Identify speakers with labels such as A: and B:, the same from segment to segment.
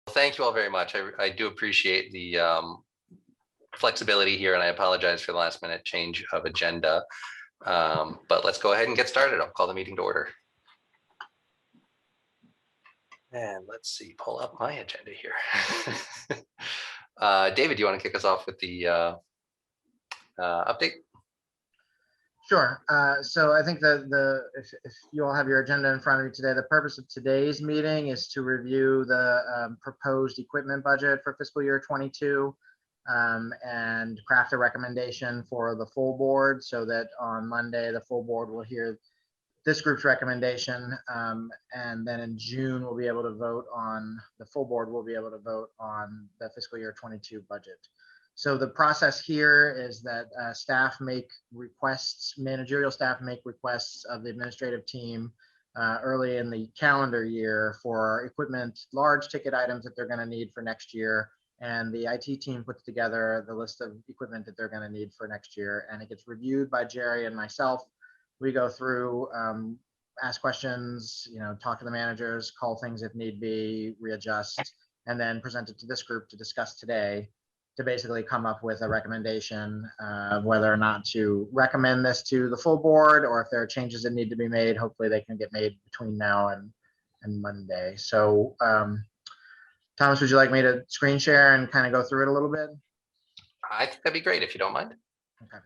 A: Thank you all very much. I do appreciate the flexibility here, and I apologize for the last minute change of agenda. But let's go ahead and get started. I'll call the meeting to order. And let's see, pull up my agenda here. David, do you want to kick us off with the update?
B: Sure. So I think that if you all have your agenda in front of you today, the purpose of today's meeting is to review the proposed equipment budget for fiscal year 22 and craft a recommendation for the full board, so that on Monday the full board will hear this group's recommendation, and then in June we'll be able to vote on, the full board will be able to vote on the fiscal year 22 budget. So the process here is that staff make requests, managerial staff make requests of the administrative team early in the calendar year for equipment, large ticket items that they're going to need for next year. And the IT team puts together the list of equipment that they're going to need for next year. And it gets reviewed by Jerry and myself. We go through, ask questions, talk to the managers, call things if need be, readjust, and then present it to this group to discuss today, to basically come up with a recommendation, whether or not to recommend this to the full board, or if there are changes that need to be made. Hopefully they can get made between now and Monday. So Thomas, would you like me to screen share and kind of go through it a little bit?
A: I think that'd be great if you don't mind.
B: Okay.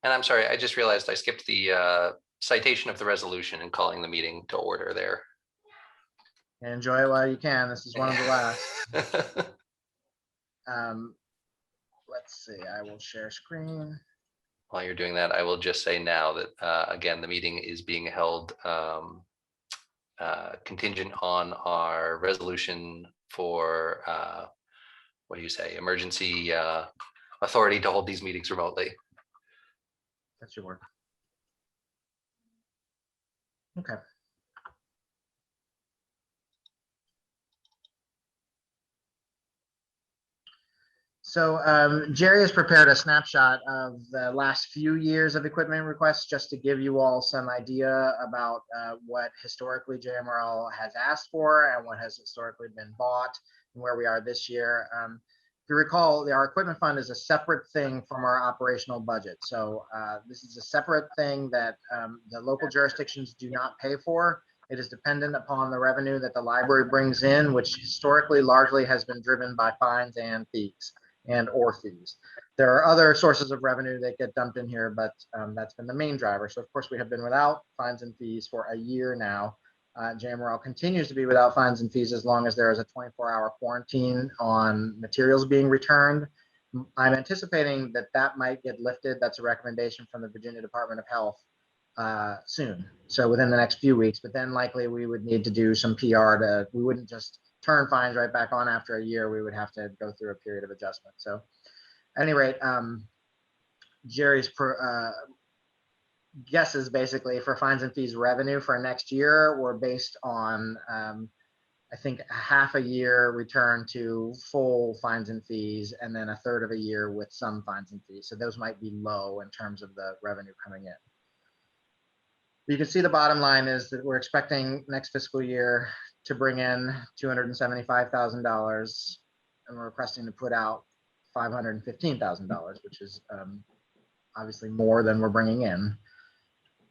A: And I'm sorry, I just realized I skipped the citation of the resolution and calling the meeting to order there.
B: Enjoy it while you can. This is one of the last. Let's see, I will share screen.
A: While you're doing that, I will just say now that, again, the meeting is being held contingent on our resolution for, what do you say, emergency authority to hold these meetings remotely.
B: That's your word. Okay. So Jerry has prepared a snapshot of the last few years of equipment requests, just to give you all some idea about what historically JMRL has asked for and what has historically been bought and where we are this year. If you recall, our equipment fund is a separate thing from our operational budget. So this is a separate thing that the local jurisdictions do not pay for. It is dependent upon the revenue that the library brings in, which historically largely has been driven by fines and fees. Or fees. There are other sources of revenue that get dumped in here, but that's been the main driver. So of course we have been without fines and fees for a year now. JMRL continues to be without fines and fees as long as there is a 24-hour quarantine on materials being returned. I'm anticipating that that might get lifted. That's a recommendation from the Virginia Department of Health soon. So within the next few weeks, but then likely we would need to do some PR we wouldn't just turn fines right back on after a year. We would have to go through a period of adjustment. So at any rate, Jerry's guesses basically for fines and fees revenue for next year were based on, I think, half a year return to full fines and fees, and then a third of a year with some fines and fees. So those might be low in terms of the revenue coming in. You can see the bottom line is that we're expecting next fiscal year to bring in $275,000, and we're requesting to put out $515,000, which is obviously more than we're bringing in.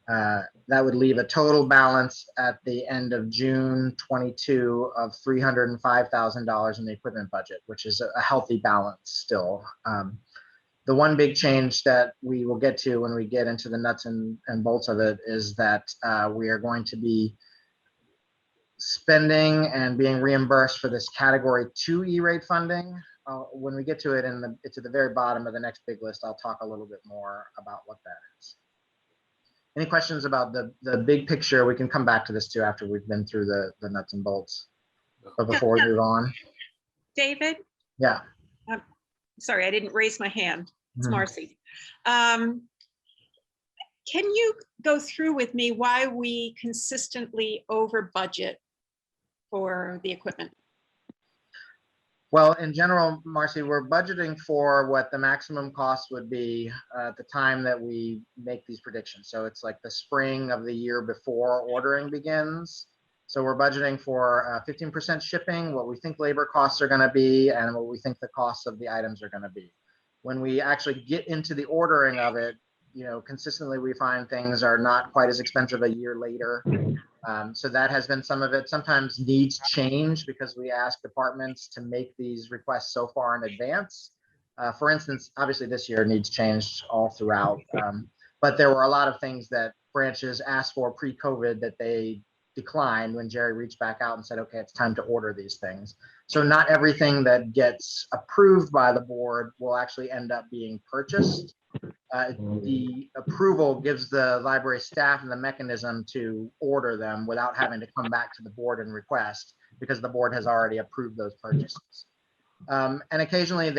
B: That would leave a total balance at the end of June 22 of $305,000 in the equipment budget, which is a healthy balance still. The one big change that we will get to when we get into the nuts and bolts of it is that we are going to be spending and being reimbursed for this category 2 E-rate funding. When we get to it, it's at the very bottom of the next big list, I'll talk a little bit more about what that is. Any questions about the big picture? We can come back to this too after we've been through the nuts and bolts. But before we move on.
C: David?
B: Yeah.
C: Sorry, I didn't raise my hand. It's Marcy. Can you go through with me why we consistently over budget for the equipment?
B: Well, in general, Marcy, we're budgeting for what the maximum cost would be at the time that we make these predictions. So it's like the spring of the year before ordering begins. So we're budgeting for 15% shipping, what we think labor costs are going to be, and what we think the costs of the items are going to be. When we actually get into the ordering of it, consistently we find things are not quite as expensive a year later. So that has been some of it. Sometimes needs change because we ask departments to make these requests so far in advance. For instance, obviously this year needs changed all throughout, but there were a lot of things that branches asked for pre-COVID that they declined when Jerry reached back out and said, okay, it's time to order these things. So not everything that gets approved by the board will actually end up being purchased. The approval gives the library staff and the mechanism to order them without having to come back to the board and request, because the board has already approved those purchases. And occasionally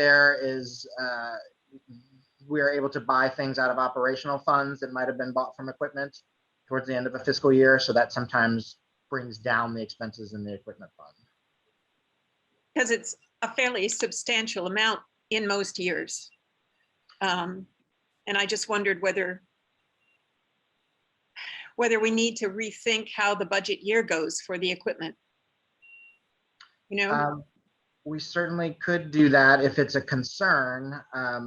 B: we are able to buy things out of operational funds that might have been bought from equipment towards the end of a fiscal year. So that sometimes brings down the expenses in the equipment fund.
C: Because it's a fairly substantial amount in most years. And I just wondered whether we need to rethink how the budget year goes for the equipment.
B: We certainly could do that if it's a concern. I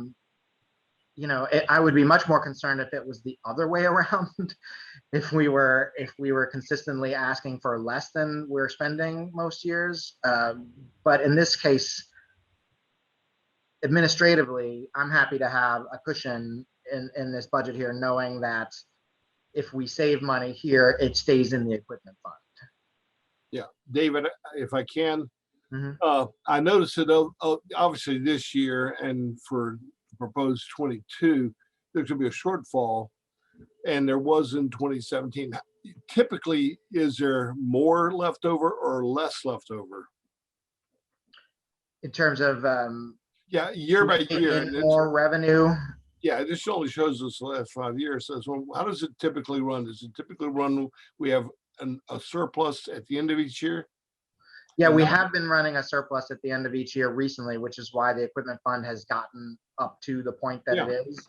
B: would be much more concerned if it was the other way around. if we were consistently asking for less than we're spending most years. But in this case, administratively, I'm happy to have a cushion in this budget here, knowing that if we save money here, it stays in the equipment fund.
D: Yeah, David, if I can,
B: Mm-hmm.
D: I noticed that obviously this year and for proposed 22, there's going to be a shortfall, and there was in 2017. Typically, is there more left over or less left over?
B: In terms of
D: Yeah, year by year.
B: More revenue.
D: Yeah, this only shows us the last 5 years. So how does it typically run? Does it typically run, we have a surplus at the end of each year?
B: Yeah, we have been running a surplus at the end of each year recently, which is why the equipment fund has gotten up to the point that it is.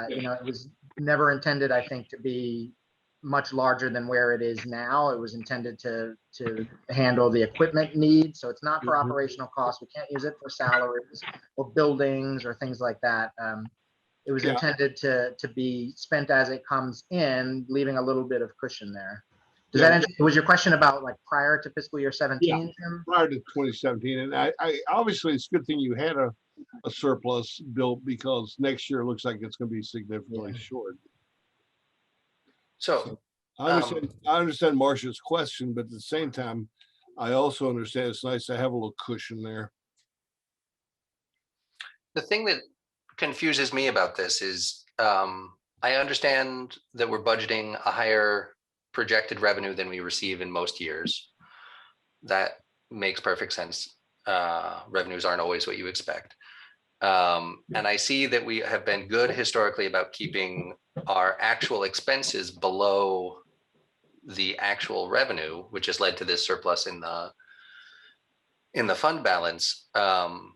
B: It was never intended, I think, to be much larger than where it is now. It was intended to handle the equipment needs. So it's not for operational costs. We can't use it for salaries or buildings or things like that. It was intended to be spent as it comes in, leaving a little bit of cushion there. Does that answer? Was your question about like prior to fiscal year 17? Tim?
D: Prior to 2017, and I obviously it's a good thing you had a surplus built, because next year looks like it's going to be significantly short.
A: So
D: I understand Marcia's question, but at the same time, I also understand it's nice to have a little cushion there.
A: the thing that confuses me about this is I understand that we're budgeting a higher projected revenue than we receive in most years. That makes perfect sense. Revenues aren't always what you expect. And I see that we have been good historically about keeping our actual expenses below the actual revenue, which has led to this surplus in the fund balance. I'm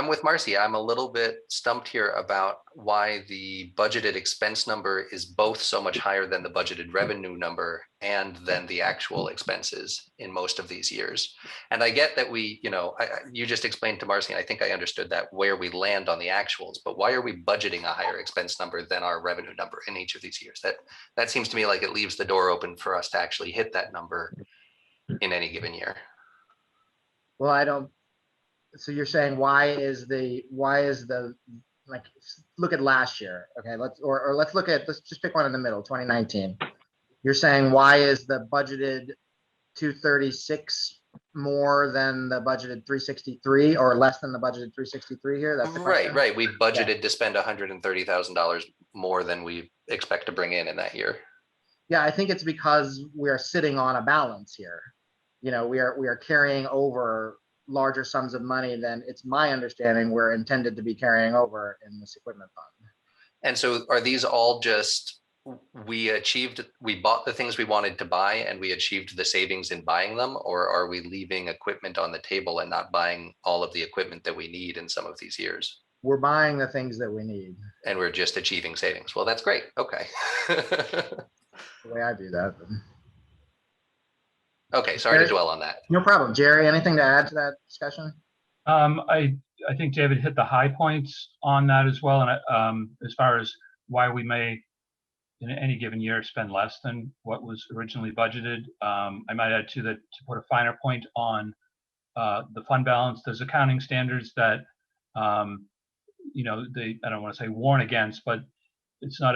A: with Marcy. I'm a little bit stumped here about why the budgeted expense number is both so much higher than the budgeted revenue number and then the actual expenses in most of these years. And I get that you just explained to Marcy, and I think I understood that, where we land on the actuals, but why are we budgeting a higher expense number than our revenue number in each of these years? That seems to me like it leaves the door open for us to actually hit that number in any given year.
B: Well, I don't. So you're saying why is like, look at last year. Okay, let's just pick one in the middle, 2019. You're saying why is the budgeted 236 more than the budgeted 363 or less than the budgeted 363 here? That's the question.
A: Right. We budgeted to spend $130,000 more than we expect to bring in that year.
B: Yeah, I think it's because we are sitting on a balance here. We are carrying over larger sums of money than it's my understanding we're intended to be carrying over in this equipment fund.
A: And so are these all just, we bought the things we wanted to buy and we achieved the savings in buying them, or are we leaving equipment on the table and not buying all of the equipment that we need in some of these years?
B: we're buying the things that we need,
A: And we're just achieving savings. Well, that's great. Okay.
B: the way I view that.
A: Okay, sorry to
B: Jerry?
A: dwell on that.
B: No problem. Jerry, anything to add to that discussion?
E: I think David hit the high points on that as well. And as far as why we may in any given year spend less than what was originally budgeted, I might add to that to put a finer point on the fund balance. There's accounting standards that you know, I don't want to say warn against, but it's not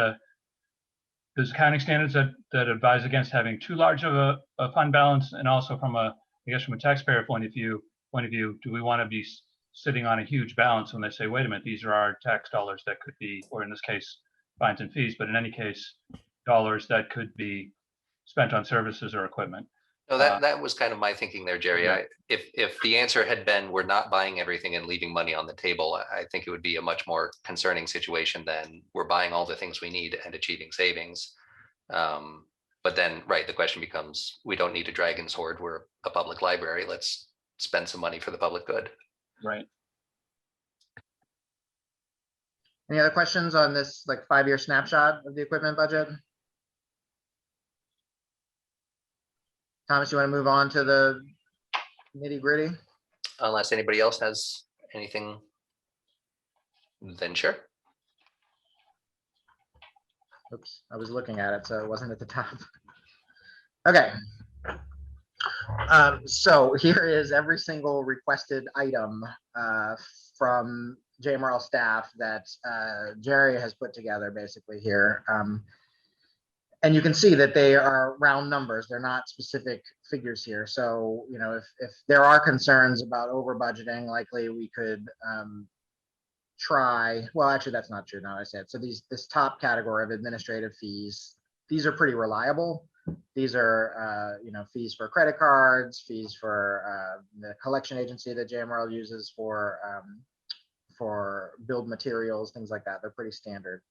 E: there's accounting standards that advise against having too large of a fund balance, and also from I guess from a taxpayer point of view, do we want to be sitting on a huge balance when they say, wait a minute, these are our tax dollars that could be, or in this case, fines and fees, but in any case, dollars that could be spent on services or equipment.
A: No, that was kind of my thinking there, Jerry.
E: Yeah.
A: If the answer had been we're not buying everything and leaving money on the table, I think it would be a much more concerning situation than we're buying all the things we need and achieving savings. But then, right, the question becomes, we don't need a dragon's hoard. We're a public library. Let's spend some money for the public good.
E: Right.
B: Any other questions on this like 5-year snapshot of the equipment budget? Thomas, you want to move on to the nitty gritty?
A: Unless anybody else has anything, then sure.
B: Oops, I was looking at it, so it wasn't at the top. Okay. So here is every single requested item from JMRL staff that Jerry has put together basically here. And you can see that they are round numbers. They're not specific figures here. So, you know, if there are concerns about over budgeting, likely we could try, well, actually, that's not true now I said. So this top category of administrative fees, these are pretty reliable. These are, you know, fees for credit cards, fees for the collection agency that JMRL uses for build materials, things like that. They're pretty standard.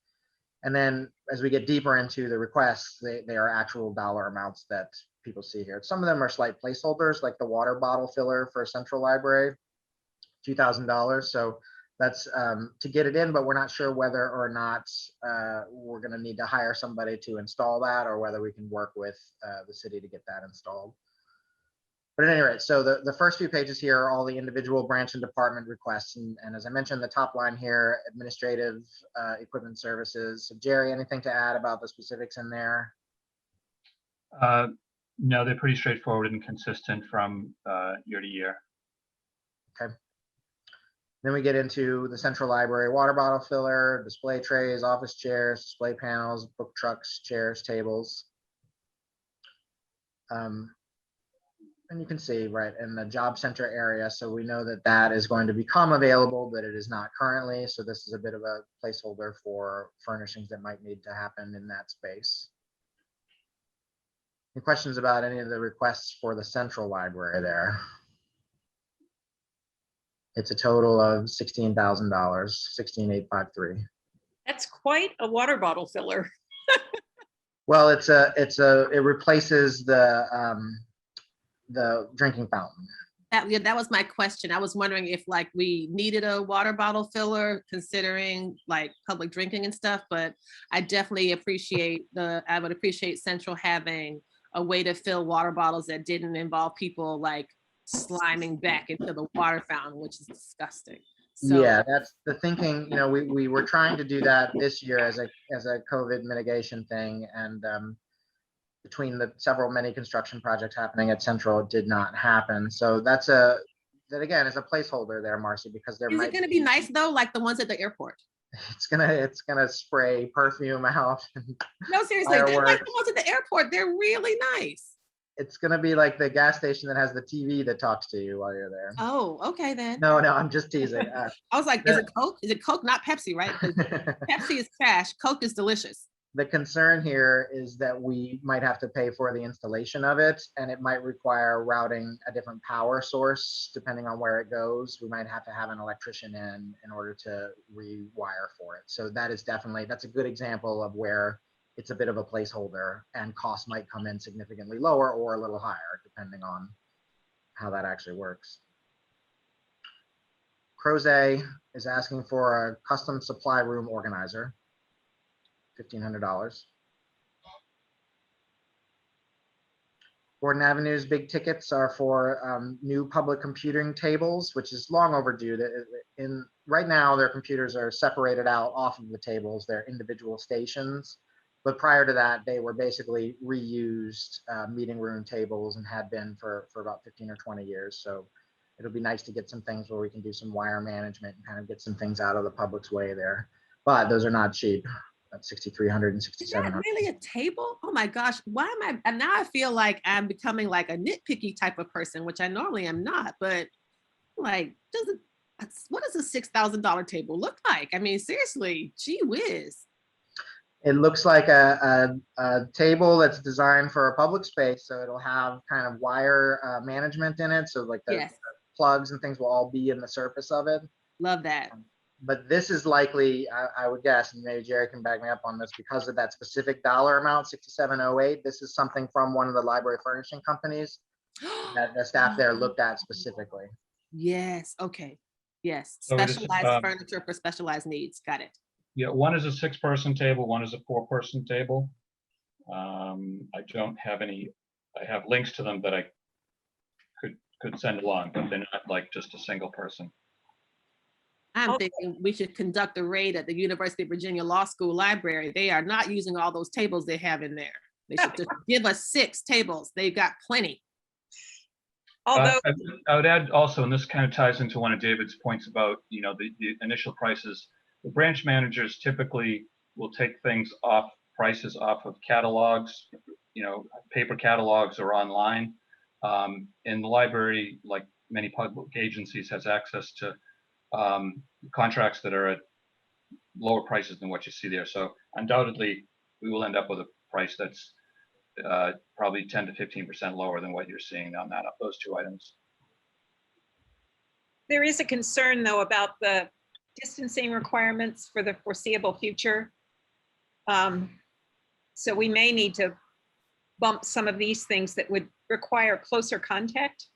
B: And then as we get deeper into the requests, they are actual dollar amounts that people see here. Some of them are slight placeholders, like the water bottle filler for Central Library, $2,000. So that's to get it in, but we're not sure whether or not we're going to need to hire somebody to install that, or whether we can work with the city to get that installed. But at any rate, so the first few pages here are all the individual branch and department requests. And as I mentioned, the top line here, administrative equipment services. So Jerry, anything to add about the specifics in there?
E: No, they're pretty straightforward and consistent from year to year.
B: Okay. Then we get into the Central Library water bottle filler, display trays, office chairs, display panels, book trucks, chairs, tables. And you can see right in the job center area. So we know that that is going to become available, but it is not currently. So this is a bit of a placeholder for furnishings that might need to happen in that space. Any questions about any of the requests for the Central Library there? It's a total of $16,000, $16,853.
C: That's quite a water bottle filler.
B: Well, it replaces the drinking fountain.
F: That was my question. I was wondering if like we needed a water bottle filler considering like public drinking and stuff, but I definitely I would appreciate Central having a way to fill water bottles that didn't involve people like sliming back into the water fountain, which is disgusting. So,
B: yeah, that's the thinking. You know, we were trying to do that this year as a COVID mitigation thing, and between the many construction projects happening at Central, it did not happen. So that again is a placeholder there, Marcy, because there
F: is
B: might
F: it going to be nice though, like the ones at the airport?
B: It's gonna spray perfume out.
F: No, seriously, they're like
B: Fireworks.
F: the ones at the airport. They're really nice.
B: It's gonna be like the gas station that has the TV that talks to you while you're there.
F: Oh, okay then.
B: No, I'm just teasing.
F: I was like, is it Coke? Is it Coke, not Pepsi, right? 'Cause Pepsi is trash. Coke is delicious.
B: The concern here is that we might have to pay for the installation of it, and it might require routing a different power source depending on where it goes. We might have to have an electrician in order to rewire for it. So that's a good example of where it's a bit of a placeholder, and costs might come in significantly lower or a little higher depending on how that actually works. Crozet, is asking for a custom supply room organizer, $1,500. Gordon Avenue's big tickets are for new public computing tables, which is long overdue. Right now, their computers are separated out off of the tables, they're individual stations. But prior to that, they were basically reused meeting room tables and had been for about 15 or 20 years. So it'll be nice to get some things where we can do some wire management and kind of get some things out of the public's way there. But those are not cheap. That's $6,300 and
F: Is that
B: $6,700.
F: really a table? Oh my gosh, why am I, and now I feel like I'm becoming like a nitpicky type of person, which I normally am not, but like, what does a $6,000 table look like? I mean, seriously, gee whiz.
B: It looks like a table that's designed for a public space. So it'll have kind of wire management in it. So like the
F: Yes,
B: plugs and things will all be in the surface of it.
F: love that.
B: But this is likely, I would guess, and maybe Jerry can back me up on this, because of that specific dollar amount, 6708. This is something from one of the library furnishing companies that the staff there looked at specifically.
F: Yes, okay. Yes,
E: So it is,
F: specialized furniture for specialized needs. Got it.
E: Yeah, one is a 6-person table, one is a 4-person table. I don't have any, I have links to them that I could send along, but they're not like just a single person.
F: I'm
C: Okay.
F: thinking we should conduct a raid at the University of Virginia Law School Library. They are not using all those tables they have in there. They should just give us 6 tables. They've got plenty.
C: Although,
E: I would add also, and this kind of ties into one of David's points about, you know, the initial prices. The branch managers typically will take things off, prices off of catalogs, you know, paper catalogs or online. In the library, like many public agencies, has access to contracts that are at lower prices than what you see there. So undoubtedly, we will end up with a price that's probably 10 to 15% lower than what you're seeing on those 2 items.
C: there is a concern though about the distancing requirements for the foreseeable future. So we may need to bump some of these things that would require closer contact.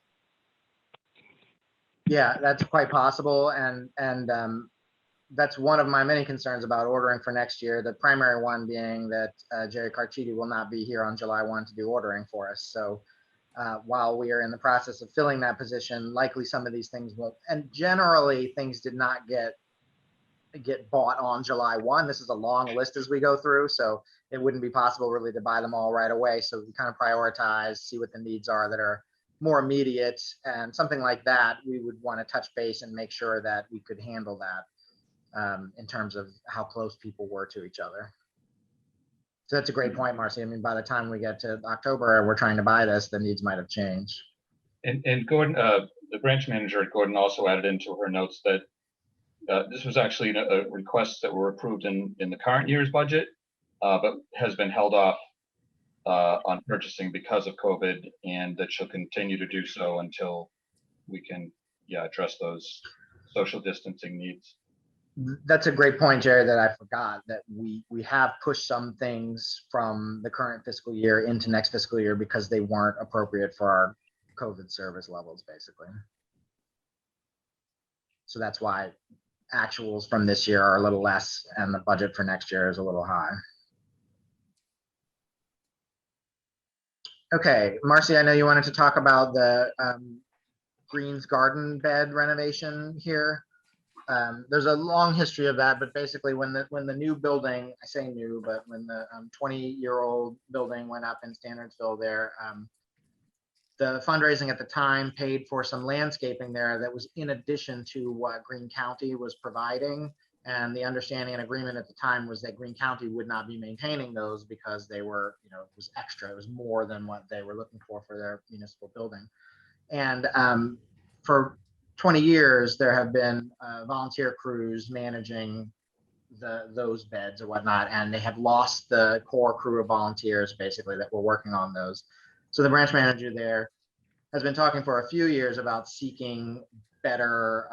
B: Yeah, that's quite possible. And that's one of my many concerns about ordering for next year. The primary one being that Jerry Carchidi will not be here on July 1 to do ordering for us. So while we are in the process of filling that position, likely some of these things won't. And generally, things did not get bought on July 1. This is a long list as we go through, so it wouldn't be possible really to buy them all right away. So we kind of prioritize, see what the needs are that are more immediate, and something like that, we would want to touch base and make sure that we could handle that in terms of how close people were to each other. So that's a great point, Marcy. I mean, by the time we get to October, we're trying to buy this, the needs might have changed.
E: And Gordon, the branch manager at Gordon also added into her notes that this was actually a request that were approved in the current year's budget, but has been held off on purchasing because of COVID, and that she'll continue to do so until we can, address those social distancing needs.
B: That's a great point, Jerry, that I forgot, that we have pushed some things from the current fiscal year into next fiscal year because they weren't appropriate for our COVID service levels, basically. So that's why actuals from this year are a little less and the budget for next year is a little high. Okay, Marcy, I know you wanted to talk about the Green's Garden bed renovation here. There's a long history of that, but basically when the new building, I say new, but when the 20-year-old building went up in Standardsville there, the fundraising at the time paid for some landscaping there that was in addition to what Greene County was providing. And the understanding and agreement at the time was that Greene County would not be maintaining those because they were, it was extra. It was more than what they were looking for their municipal building. And for 20 years, there have been volunteer crews managing those beds or whatnot, and they have lost the core crew of volunteers basically that were working on those. So the branch manager there has been talking for a few years about seeking better,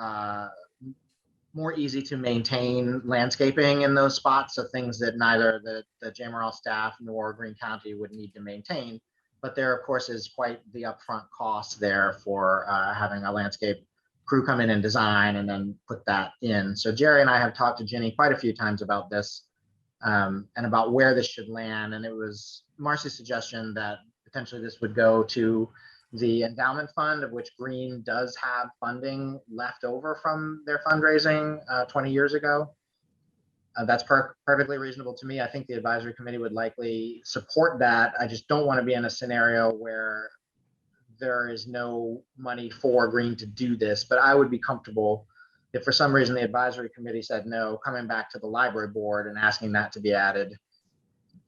B: more easy to maintain landscaping in those spots. So things that neither the Jamerall staff nor Greene County would need to maintain. But there, of course, is quite the upfront cost there for having a landscape crew come in and design and then put that in. So Jerry and I have talked to Ginny quite a few times about this and about where this should land. And it was Marcy's suggestion that potentially this would go to the endowment fund, of which Green does have funding left over from their fundraising 20 years ago. That's perfectly reasonable to me. I think the advisory committee would likely support that. I just don't want to be in a scenario where there is no money for Green to do this, but I would be comfortable if for some reason the advisory committee said no, coming back to the library board and asking that to be added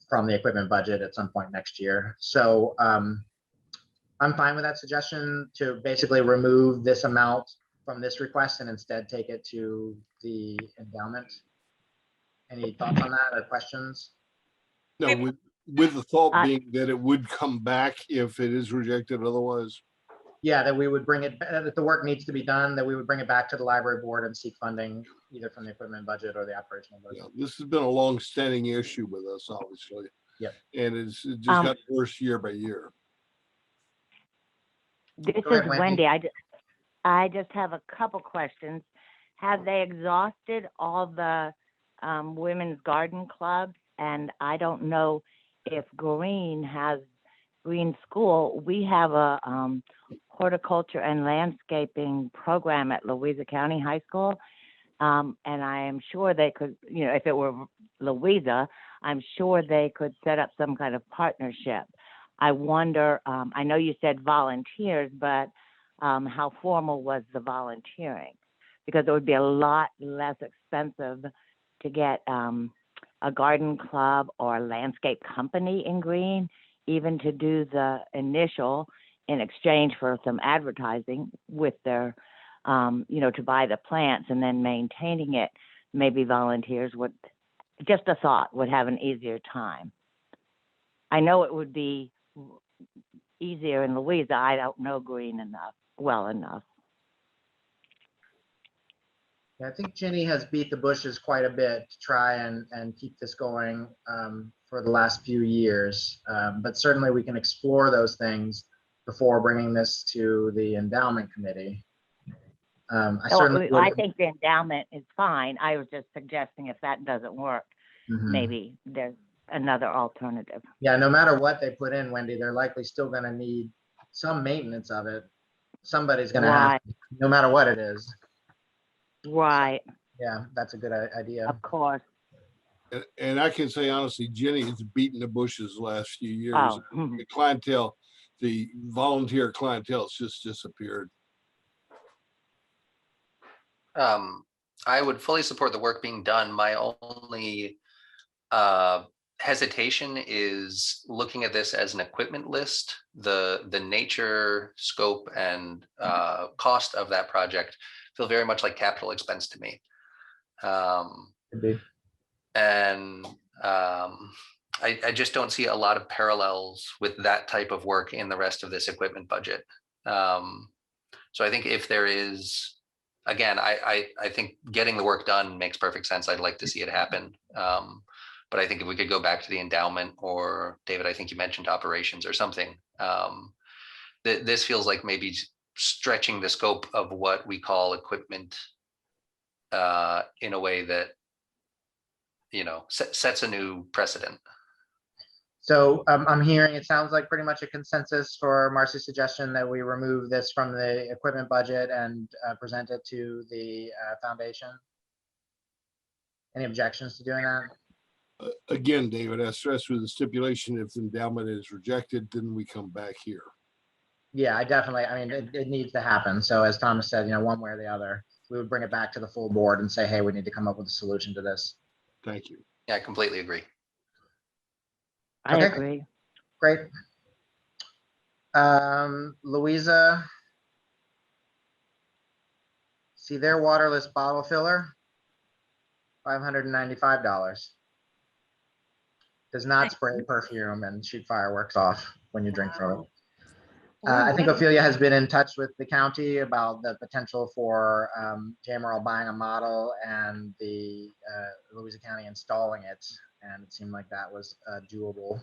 B: from the equipment budget at some point next year. So I'm fine with that suggestion to basically remove this amount from this request and instead take it to the endowment. Any thoughts on that or questions?
D: No, with the thought being that it would come back if it is rejected otherwise.
B: Yeah, that we would bring it, that the work needs to be done, that we would bring it back to the library board and seek funding either from the equipment budget or the operational budget.
D: Yeah, this has been a long-standing issue with us, obviously.
B: Yep.
D: And it just got worse year by year.
G: This
B: Go ahead,
G: is
B: Wendy.
G: Wendy. I just have a couple questions. Have they exhausted all the women's garden clubs? And I don't know if Green School, we have a horticulture and landscaping program at Louisa County High School. And I am sure they could, if it were Louisa, I'm sure they could set up some kind of partnership. I wonder, I know you said volunteers, but how formal was the volunteering? Because it would be a lot less expensive to get a garden club or a landscape company in Green, even to do the initial in exchange for some advertising with their, to buy the plants and then maintaining it. Maybe volunteers would, just a thought, would have an easier time. I know it would be easier in Louisa. I don't know Green well enough.
B: Yeah, I think Ginny has beat the bushes quite a bit to try and keep this going for the last few years. But certainly we can explore those things before bringing this to the endowment committee.
G: I think the endowment is fine. I was just suggesting if that doesn't work, maybe there's another alternative.
B: Yeah, no matter what they put in, Wendy, they're likely still going to need some maintenance of it. Somebody's going to have, no matter what it is.
G: Right.
B: Yeah, that's a good idea.
G: Of course.
D: And I can say honestly, Jenny has beaten the bushes the last few years.
G: Oh.
D: The clientele, the volunteer clientele has just disappeared.
A: I would fully support the work being done. My only hesitation is looking at this as an equipment list. The nature, scope, and cost of that project feel very much like capital expense to me. And I just don't see a lot of parallels with that type of work in the rest of this equipment budget. So I think if there is, again, I think getting the work done makes perfect sense. I'd like to see it happen. But I think if we could go back to the endowment, or David, I think you mentioned operations or something, this feels like maybe stretching the scope of what we call equipment in a way that, sets a new precedent.
B: So I'm hearing, it sounds like pretty much a consensus for Marcy's suggestion that we remove this from the equipment budget and present it to the foundation. Any objections to doing that?
D: Again, David, I stress with the stipulation, if the endowment is rejected, then we come back here.
B: Yeah, I mean, it needs to happen. So as Thomas said, one way or the other, we would bring it back to the full board and say, hey, we need to come up with a solution to this.
D: Thank you.
A: Yeah, I completely agree.
G: I
B: Okay.
G: agree.
B: Great. Louisa, see their waterless bottle filler, $595. Does not spray perfume and shoot fireworks off when you drink from it. I think Ophelia has been in touch with the county about the potential for JMRL buying a model and the Louisa County installing it. And it seemed like that was a doable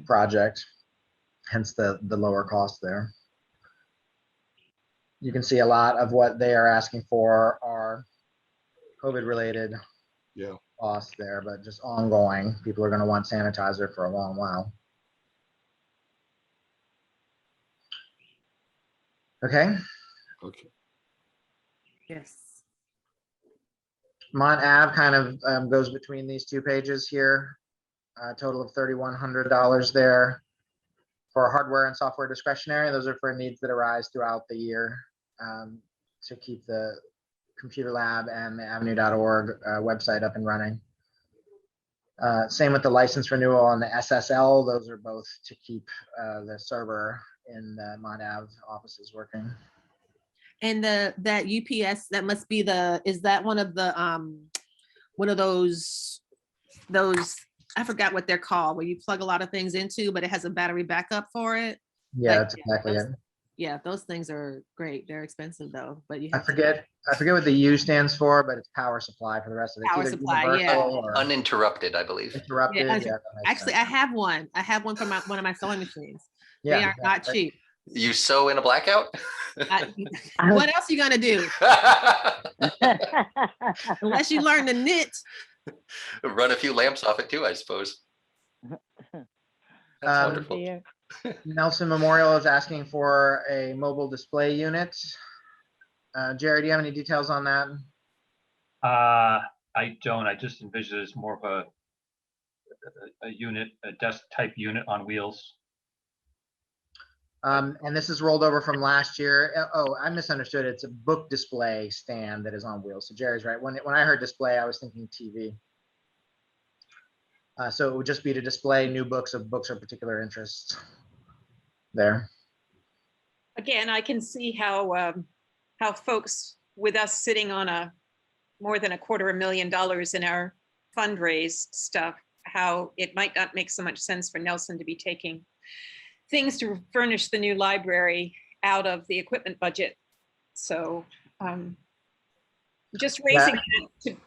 B: project, hence the lower cost there. you can see a lot of what they are asking for are COVID-related
D: Yeah.
B: costs there, but just ongoing. People are going to want sanitizer for a long while. Okay.
D: Okay.
F: Yes.
B: Mont Ave kind of goes between these two pages here. A total of $3,100 there for hardware and software discretionary. Those are for needs that arise throughout the year to keep the computer lab and the avenue.org website up and running. Same with the license renewal and the SSL. Those are both to keep the server in the Mont Ave offices working.
F: And that UPS, that must be is that one of those, I forgot what they're called, where you plug a lot of things into, but it has a battery backup for it?
B: Yeah,
F: Like,
B: that's exactly it.
F: Yeah, those things are great. They're expensive though, but you
B: I
F: have
B: forget what the U stands for, but it's power supply for the rest of it. It's
F: Power
B: either
F: supply,
B: universal
F: yeah.
B: or
A: Uninterrupted, I believe.
B: interrupted.
F: Yeah,
B: Yeah, that makes
F: actually,
B: sense.
F: I have one. I have one for one of my sewing machines. They
B: Yeah,
F: are not
B: right.
F: cheap.
A: You sew in a blackout?
F: What else you gonna do? Unless you learn to knit.
A: Run a few lamps off it too, I suppose. That's wonderful.
G: Dear.
B: Nelson Memorial is asking for a mobile display unit. Jerry, do you have any details on that?
E: I don't. I just envision it as more of a unit, a desk type unit on wheels.
B: And this is rolled over from last year. Oh, I misunderstood. It's a book display stand that is on wheels. So Jerry's right. When I heard display, I was thinking TV. So it would just be to display new books of particular interest there.
C: Again, I can see how folks with us sitting on more than $250,000 in our fundraise stuff, how it might not make so much sense for Nelson to be taking things to furnish the new library out of the equipment budget. So just raising it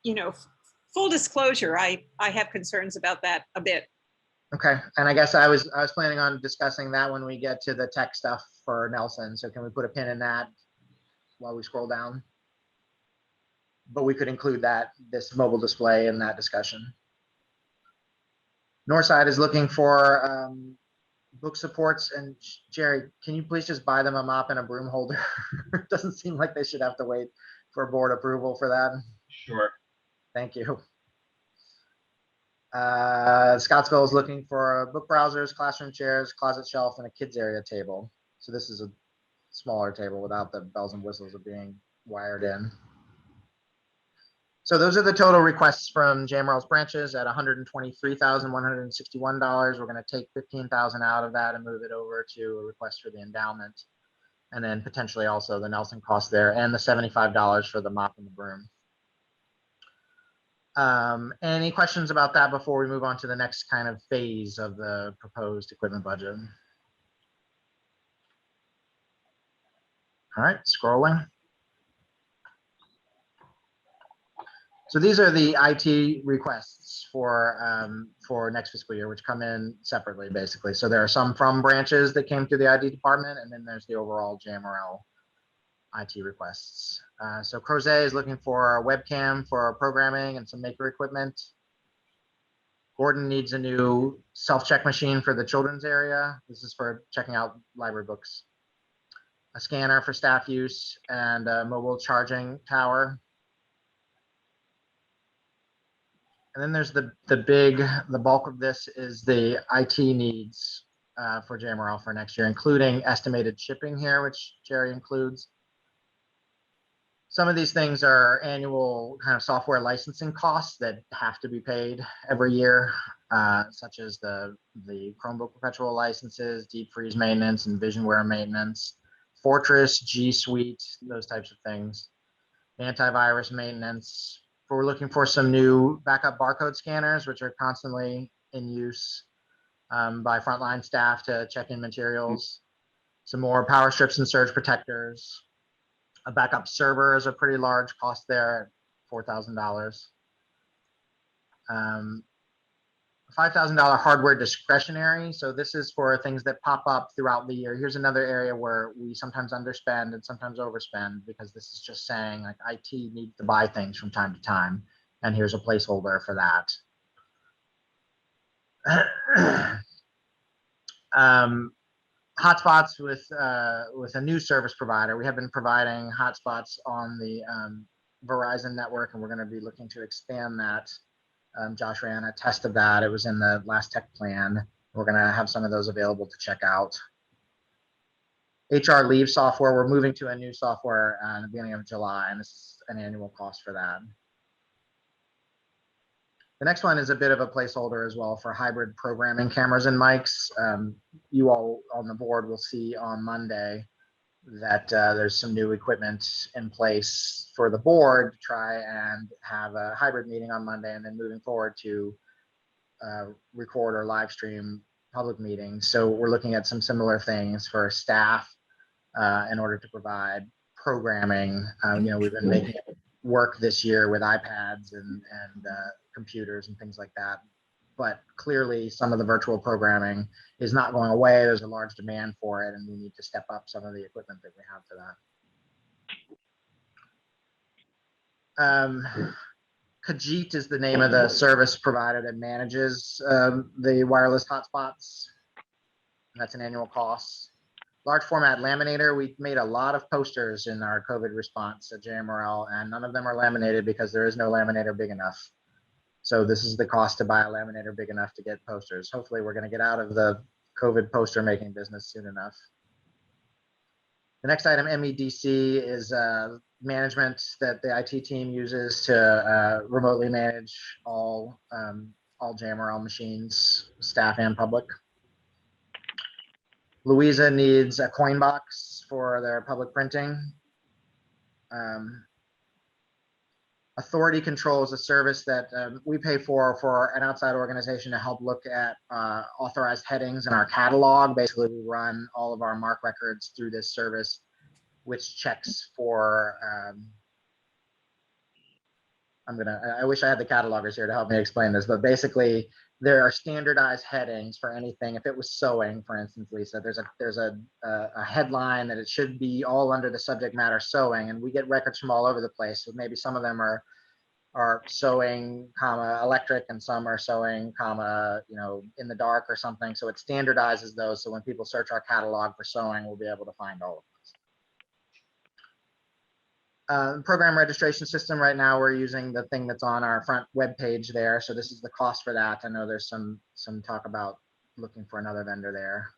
C: to, full disclosure, I have concerns about that a bit.
B: Okay, and I guess I was planning on discussing that when we get to the tech stuff for Nelson. So can we put a pin in that while we scroll down? But we could include this mobile display in that discussion. Northside is looking for book supports, and Jerry, can you please just buy them a mop and a broom holder? It doesn't seem like they should have to wait for board approval for that.
E: Sure.
B: Thank you. Scottsville is looking for book browsers, classroom chairs, closet shelf, and a kids area table. So this is a smaller table without the bells and whistles of being wired in. So those are the total requests from JMRL's branches at $123,161. We're going to take $15,000 out of that and move it over to a request for the endowment, and then potentially also the Nelson cost there and the $75 for the mop and the broom. Any questions about that before we move on to the next kind of phase of the proposed equipment budget? All right, scrolling. So these are the IT requests for next fiscal year, which come in separately, basically. So there are some from branches that came through the IT department, and then there's the overall JMRL IT requests. So Crozet is looking for a webcam for programming and some maker equipment. Gordon needs a new self-check machine for the children's area. This is for checking out library books. A scanner for staff use and a mobile charging tower. And then there's the bulk of this is the IT needs for JMRL for next year, including estimated shipping here, which Jerry includes. Some of these things are annual kind of software licensing costs that have to be paid every year, such as the Chromebook perpetual licenses, deep freeze maintenance, and Visionware maintenance, Fortress, G Suite, those types of things, antivirus maintenance. We're looking for some new backup barcode scanners, which are constantly in use by frontline staff to check in materials, some more power strips and surge protectors. A backup server is a pretty large cost there at $4,000. $5,000 hardware discretionary. So this is for things that pop up throughout the year. Here's another area where we sometimes underspend and sometimes overspend, because this is just saying like IT needs to buy things from time to time. And here's a placeholder for that. Hotspots with a new service provider. We have been providing hotspots on the Verizon network, and we're going to be looking to expand that. Josh ran a test of that. It was in the last tech plan. We're going to have some of those available to check out. HR leave software. We're moving to a new software at the beginning of July, and this is an annual cost for that. The next one is a bit of a placeholder as well for hybrid programming cameras and mics. You all on the board will see on Monday that there's some new equipment in place for the board to try and have a hybrid meeting on Monday, and then moving forward to record or live stream public meetings. So we're looking at some similar things for staff in order to provide programming. We've been making it work this year with iPads and computers and things like that. But clearly some of the virtual programming is not going away. There's a large demand for it, and we need to step up some of the equipment that we have for that. Khajiit is the name of the service provider that manages the wireless hotspots. That's an annual cost. Large format laminator. We made a lot of posters in our COVID response at JMRL, and none of them are laminated because there is no laminator big enough. So this is the cost to buy a laminator big enough to get posters. Hopefully we're going to get out of the COVID poster making business soon enough. The next item, MEDC, is management that the IT team uses to remotely manage all JMRL machines, staff and public. Louisa needs a coin box for their public printing. Authority Control is a service that we pay for an outside organization to help look at authorized headings in our catalog. Basically, we run all of our MARC records through this service, which checks for, I wish I had the catalogers here to help me explain this, but basically there are standardized headings for anything. If it was sewing, for instance, Lisa, there's a headline that it should be all under the subject matter sewing, and we get records from all over the place. So maybe some of them are sewing, comma, electric, and some are sewing, comma, in the dark or something. So it standardizes those. So when people search our catalog for sewing, we'll be able to find all of those. Program registration system. Right now we're using the thing that's on our front web page there. So this is the cost for that. I know there's some talk about looking for another vendor there.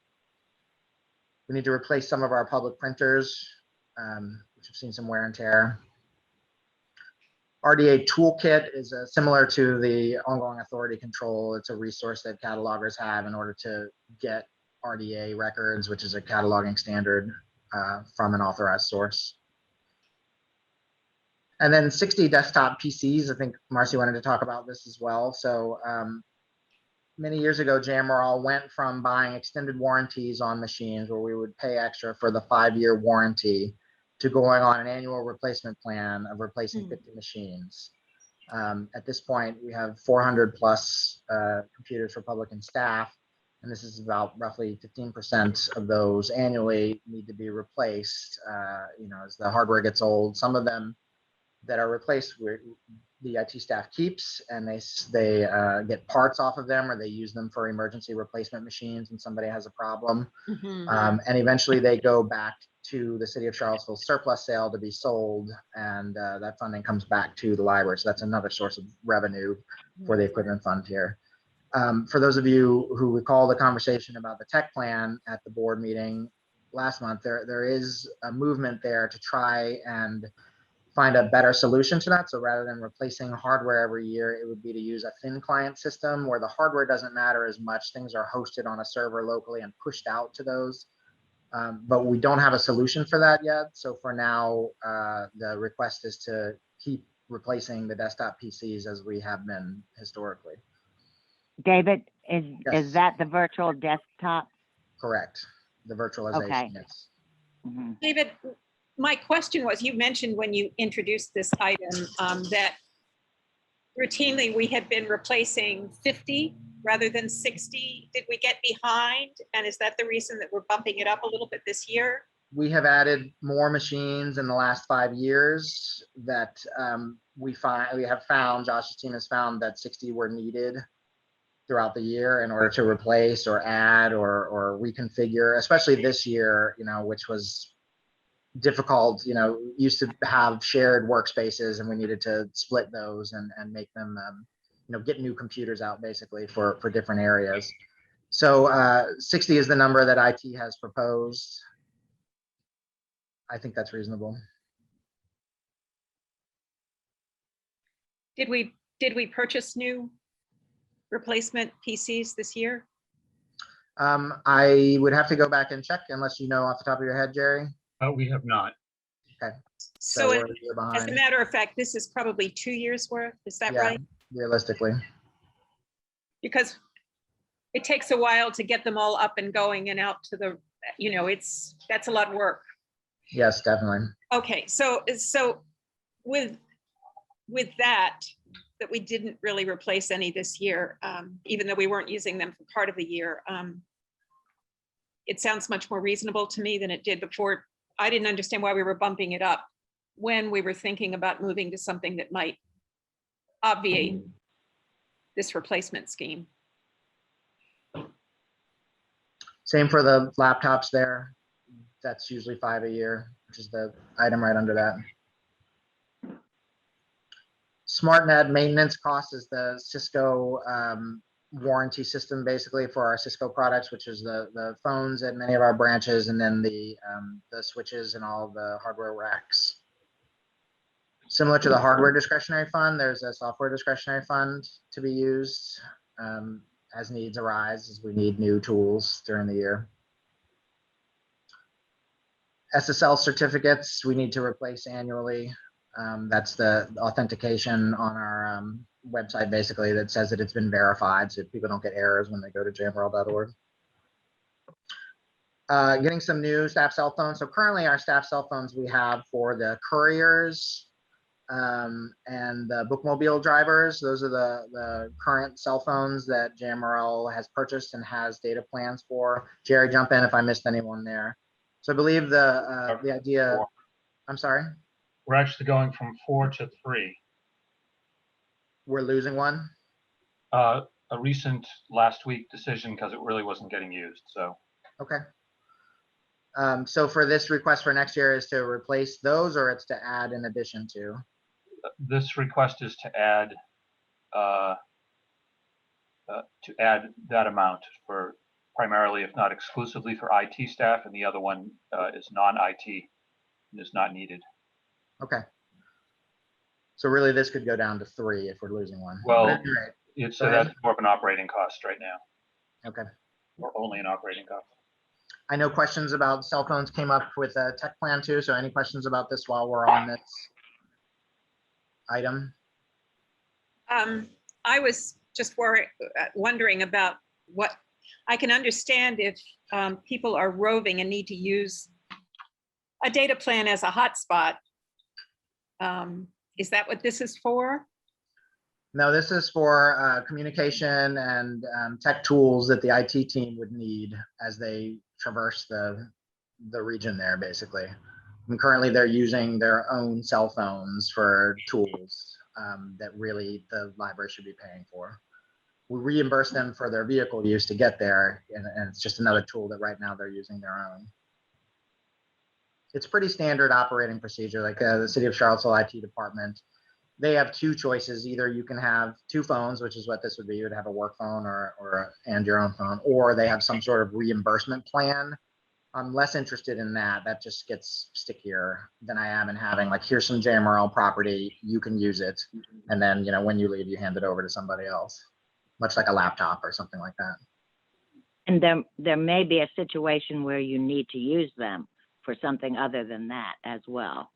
B: We need to replace some of our public printers, which have seen some wear and tear. RDA Toolkit is similar to the ongoing authority control. It's a resource that catalogers have in order to get RDA records, which is a cataloging standard from an authorized source. And then 60 desktop PCs. I think Marcy wanted to talk about this as well. So many years ago, JMRL went from buying extended warranties on machines where we would pay extra for the 5-year warranty to going on an annual replacement plan of replacing 50 machines. At this point, we have 400 plus computers for public and staff, and this is about roughly 15% of those annually need to be replaced. As the hardware gets old, some of them that are replaced, the IT staff keeps, and they get parts off of them, or they use them for emergency replacement machines when somebody has a problem. And eventually they go back to the city of Charlottesville surplus sale to be sold, and that funding comes back to the library. So that's another source of revenue for the equipment fund here. For those of you who recall the conversation about the tech plan at the board meeting last month, there is a movement there to try and find a better solution to that. So rather than replacing hardware every year, it would be to use a thin client system where the hardware doesn't matter as much. Things are hosted on a server locally and pushed out to those. But we don't have a solution for that yet. So for now, the request is to keep replacing the desktop PCs as we have been historically.
G: David, is
B: Yes.
G: that the virtual desktop?
B: Correct. The virtualization,
G: Okay.
B: yes.
C: David, my question was, you mentioned when you introduced this item that routinely we had been replacing 50 rather than 60? Did we get behind? And is that the reason that we're bumping it up a little bit this year?
B: We have added more machines in the last 5 years that we have found, Josh's team has found that 60 were needed throughout the year in order to replace or add or reconfigure, especially this year, which was difficult. Used to have shared workspaces and we needed to split those and make them, get new computers out basically for different areas. So 60 is the number that IT has proposed. I think that's reasonable.
C: Did we purchase new replacement PCs this year?
B: I would have to go back and check unless you know off the top of your head, Jerry.
E: We have not.
B: Okay.
C: So
B: we're a year
C: as a
B: behind.
C: matter of fact, this is probably 2 years worth. Is that
B: Yeah,
C: right?
B: realistically.
C: Because it takes a while to get them all up and going and out to the, that's a lot of work.
B: Yes, definitely.
C: Okay, so with that we didn't really replace any this year, even though we weren't using them for part of the year. It sounds much more reasonable to me than it did before. I didn't understand why we were bumping it up when we were thinking about moving to something that might obviate this replacement scheme.
B: Same for the laptops there. That's usually 5 a year, which is the item right under that. SmartNet maintenance cost is the Cisco warranty system basically for our Cisco products, which is the phones at many of our branches, and then the switches and all the hardware racks. Similar to the hardware discretionary fund, there's a software discretionary fund to be used as needs arise, as we need new tools during the year. SSL certificates we need to replace annually. That's the authentication on our website basically that says that it's been verified so people don't get errors when they go to jamworld.org. Getting some new staff cell phones. So currently our staff cell phones we have for the couriers and the bookmobile drivers. Those are the current cell phones that JMRL has purchased and has data plans for. Jerry, jump in if I missed anyone there. So I believe the idea, I'm sorry?
E: We're actually going from 4 to 3.
B: We're losing one?
E: A recent last week decision because it really wasn't getting used, so.
B: Okay. So for this request for next year is to replace those or it's to add in addition to?
E: This request is to add that amount for primarily, if not exclusively, for IT staff, and the other one is non-IT and is not needed.
B: Okay. So really this could go down to 3 if we're losing one.
E: Well,
B: Right.
E: it's
B: Go
E: that's
B: ahead.
E: more of an operating cost right now,
B: Okay.
E: or only an operating cost.
B: I know questions about cell phones came up with a tech plan too. So any questions about this while we're on this item?
C: I was just wondering about what I can understand if people are roving and need to use a data plan as a hotspot. Is that what this is for?
B: No, this is for communication and tech tools that the IT team would need as they traverse the region there, basically. And currently, they're using their own cell phones for tools that really the library should be paying for. We reimburse them for their vehicle use to get there, and it's just another tool that right now they're using their own. It's pretty standard operating procedure, like the City of Charlottesville IT department. They have 2 choices. Either you can have 2 phones, which is what this would be. You would have a work phone and your own phone, or they have some sort of reimbursement plan. I'm less interested in that. That just gets stickier than I am in having like, here's some JMRL property, you can use it. And then, when you leave, you hand it over to somebody else, much like a laptop or something like that.
G: And there may be a situation where you need to use them for something other than that as well.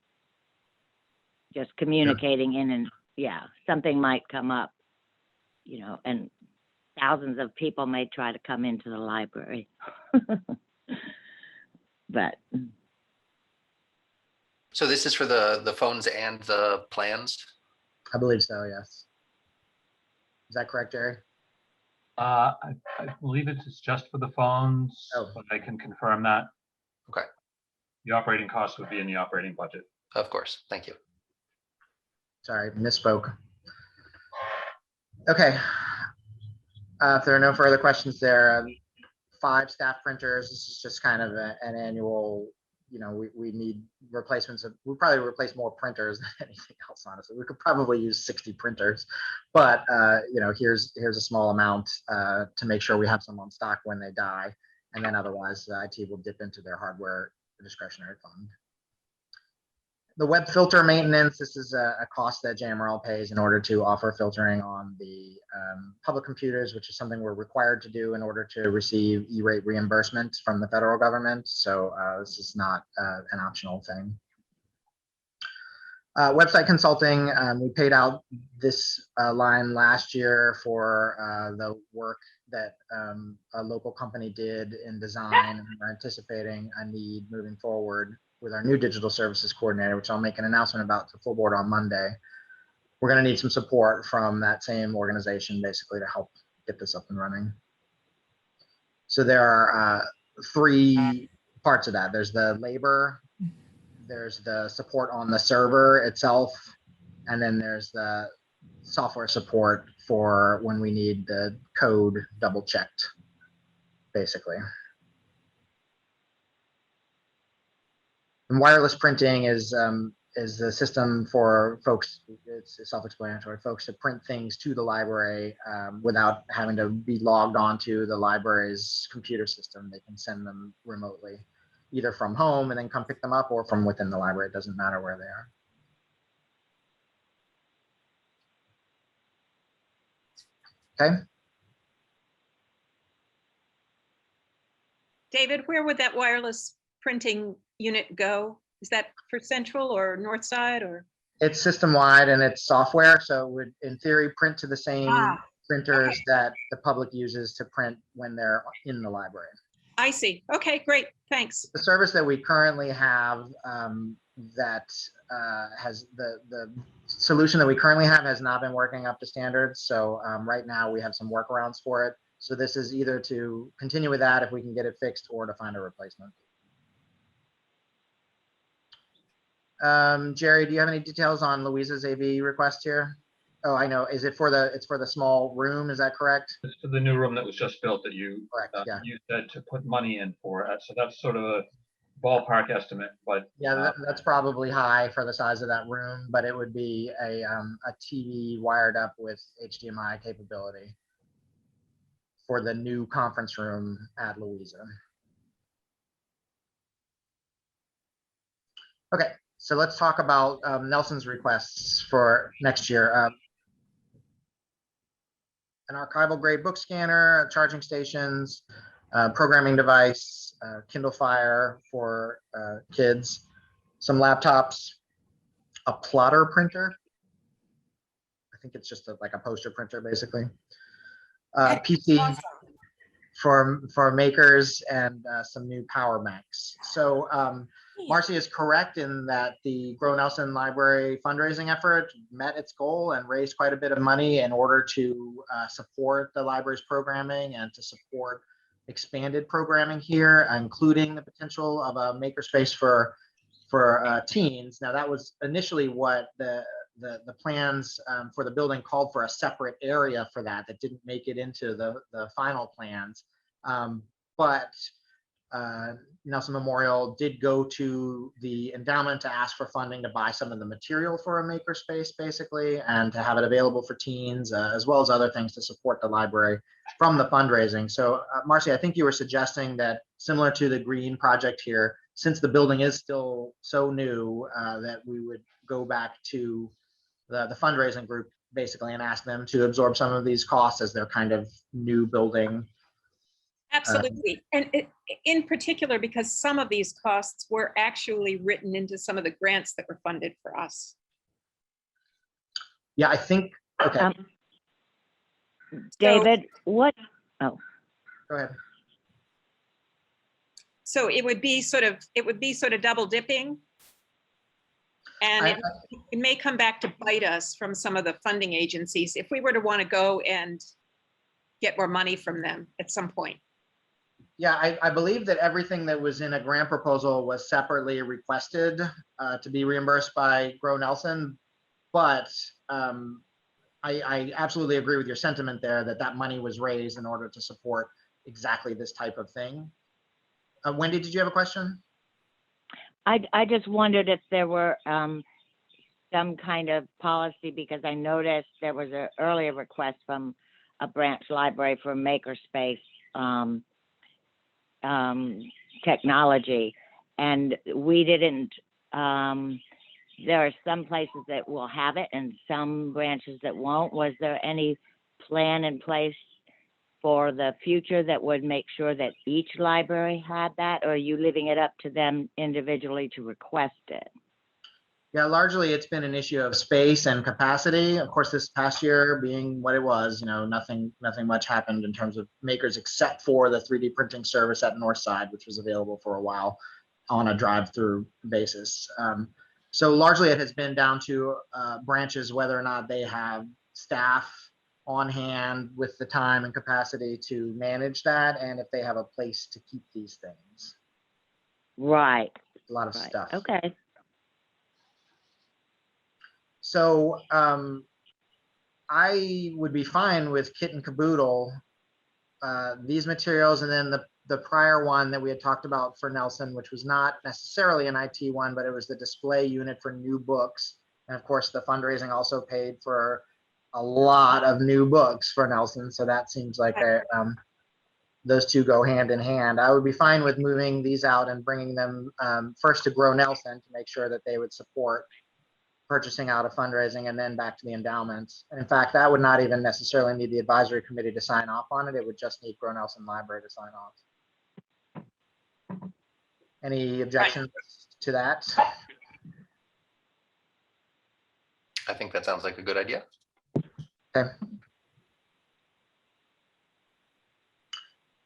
G: Just communicating in and something might come up, and thousands of people may try to come into the library. But.
A: So this is for the phones and the plans?
B: I believe so, yes. Is that correct, Jerry?
E: I believe it's just for the phones,
B: Oh.
E: but I can confirm that.
A: Okay,
E: The operating costs would be in the operating budget.
A: of course. Thank you.
B: Sorry, misspoke. Okay. If there are no further questions there, 5 staff printers. This is just kind of an annual, we need replacements of, we probably replace more printers than anything else, honestly. We could probably use 60 printers, but here's a small amount to make sure we have some on stock when they die. And then otherwise IT will dip into their hardware discretionary fund. The web filter maintenance, this is a cost that JMRL pays in order to offer filtering on the public computers, which is something we're required to do in order to receive E-rate reimbursement from the federal government. So this is not an optional thing. Website consulting, we paid out this line last year for the work that a local company did in design, and we're anticipating a need moving forward with our new digital services coordinator, which I'll make an announcement about to full board on Monday. We're going to need some support from that same organization, basically, to help get this up and running. So there are 3 parts of that. There's the labor, there's the support on the server itself, and then there's the software support for when we need the code double checked, basically. And wireless printing is the system for folks, it's self-explanatory, folks to print things to the library without having to be logged onto the library's computer system. They can send them remotely, either from home and then come pick them up, or from within the library. It doesn't matter where they are. Okay.
C: David, where would that wireless printing unit go? Is that for Central or North Side or?
B: It's system-wide and it's software, so it would, in theory, print to the same printers
C: okay.
B: that the public uses to print when they're in the library.
C: I see. Okay, great. Thanks.
B: The service that we currently have that has the solution that we currently have has not been working up to standards. So right now we have some workarounds for it. So this is either to continue with that if we can get it fixed, or to find a replacement. Jerry, do you have any details on Louisa's AV request here? Oh, I know. Is it for it's for the small room? Is that correct?
E: It's for the new room that was just built that you
B: yeah.
E: you said to put money in for. So that's sort of a ballpark estimate, but
B: yeah, that's probably high for the size of that room, but it would be a TV wired up with HDMI capability for the new conference room at Louisa. Okay. So let's talk about Nelson's requests for next year. An archival grade book scanner, charging stations, programming device, Kindle Fire for kids, some laptops, a plotter printer. I think it's just like a poster printer, basically. PC for makers, and some new power Macs. So Marcy is correct in that the Grow Nelson Library fundraising effort met its goal and raised quite a bit of money in order to support the library's programming and to support expanded programming here, including the potential of a makerspace for teens. Now, that was initially what the plans for the building called for, a separate area for that didn't make it into the final plans. But Nelson Memorial did go to the endowment to ask for funding to buy some of the material for a makerspace, basically, and to have it available for teens, as well as other things to support the library from the fundraising. So Marcy, I think you were suggesting that, similar to the green project here, since the building is still so new, that we would go back to the fundraising group, basically, and ask them to absorb some of these costs as their kind of new building.
C: Absolutely. And in particular, because some of these costs were actually written into some of the grants that were funded for us.
B: Yeah, I think, okay.
G: David, what? Oh,
B: Go ahead.
C: So it would be sort of double dipping. And it may come back to bite us from some of the funding agencies if we were to want to go and get more money from them at some point.
B: Yeah, I believe that everything that was in a grant proposal was separately requested to be reimbursed by Grow Nelson. But I absolutely agree with your sentiment there that that money was raised in order to support exactly this type of thing. Wendy, did you have a question?
G: I just wondered if there were some kind of policy, because I noticed there was an earlier request from a branch library for makerspace technology, and we didn't. There are some places that will have it and some branches that won't. Was there any plan in place for the future that would make sure that each library had that, or are you leaving it up to them individually to request it?
B: Yeah, largely it's been an issue of space and capacity. Of course, this past year being what it was, nothing much happened in terms of makers except for the 3D printing service at Northside, which was available for a while on a drive-through basis. So largely it has been down to branches, whether or not they have staff on hand with the time and capacity to manage that, and if they have a place to keep these things.
G: Right.
B: A lot of
G: Right.
B: stuff.
G: Okay.
B: So I would be fine with kit and caboodle, these materials, and then the prior one that we had talked about for Nelson, which was not necessarily an IT one, but it was the display unit for new books. And of course, the fundraising also paid for a lot of new books for Nelson. So that seems like those two go hand in hand. I would be fine with moving these out and bringing them first to Grow Nelson to make sure that they would support purchasing out of fundraising, and then back to the endowments. And in fact, that would not even necessarily need the advisory committee to sign off on it. It would just need Grow Nelson Library to sign off. Any objections to that?
A: I think that sounds like a good idea.
B: Okay.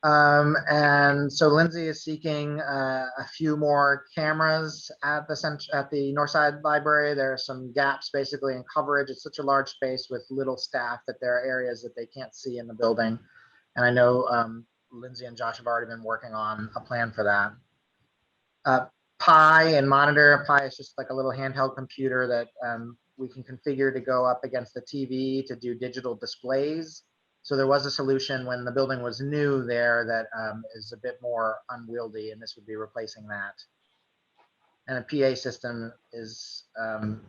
B: And so Lindsay is seeking a few more cameras at the Northside Library. There are some gaps basically in coverage. It's such a large space with little staff that there are areas that they can't see in the building. And I know Lindsay and Josh have already been working on a plan for that. Pi and Monitor. Pi is just like a little handheld computer that we can configure to go up against the TV to do digital displays. So there was a solution when the building was new there that is a bit more unwieldy, and this would be replacing that. And a PA system is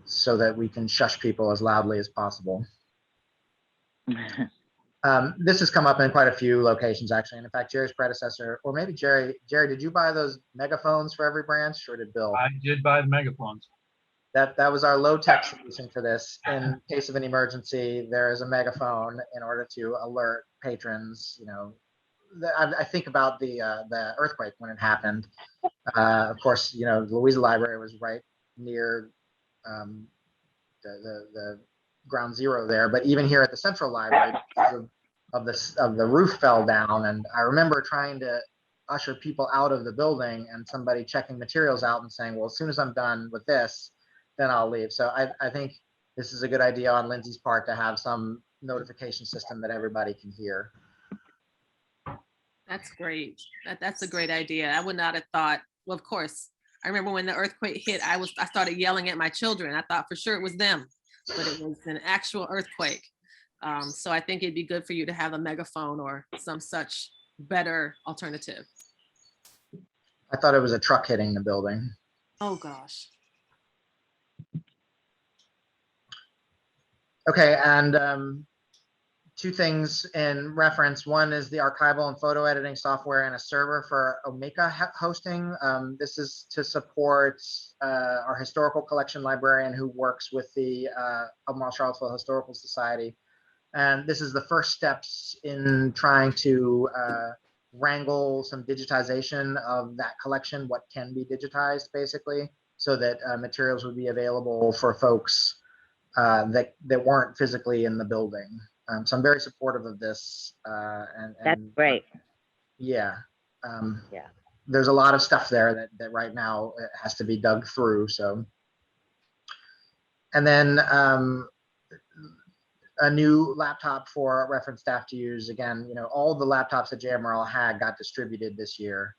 B: so that we can shush people as loudly as possible. This has come up in quite a few locations, actually. And in fact, Jerry's predecessor, or maybe Jerry, did you buy those megaphones for every branch, or did Bill?
E: I did buy the megaphones.
B: That was our low-tech solution for this. In case of an emergency, there is a megaphone in order to alert patrons. I think about the earthquake when it happened. Of course, the Louisa Library was right near the ground zero there. But even here at the Central Library, of the roof fell down, and I remember trying to usher people out of the building, and somebody checking materials out and saying, "Well, as soon as I'm done with this, then I'll leave." So I think this is a good idea on Lindsay's part to have some notification system that everybody can hear.
F: That's great. That's a great idea. I would not have thought, well, of course, I remember when the earthquake hit, I started yelling at my children. I thought for sure it was them, but it was an actual earthquake. So I think it'd be good for you to have a megaphone or some such better alternative.
B: I thought it was a truck hitting the building.
F: Oh, gosh.
B: Okay, and two things in reference. One is the archival and photo editing software and a server for Omeka hosting. This is to support our historical collection librarian who works with the Albemarle Charlottesville Historical Society. And this is the first steps in trying to wrangle some digitization of that collection, what can be digitized basically, so that materials would be available for folks that weren't physically in the building. So I'm very supportive of this. And
G: That's great.
B: Yeah.
G: Yeah.
B: There's a lot of stuff there that right now has to be dug through. So, and then a new laptop for reference staff to use. Again, all the laptops that JMRL had got distributed this year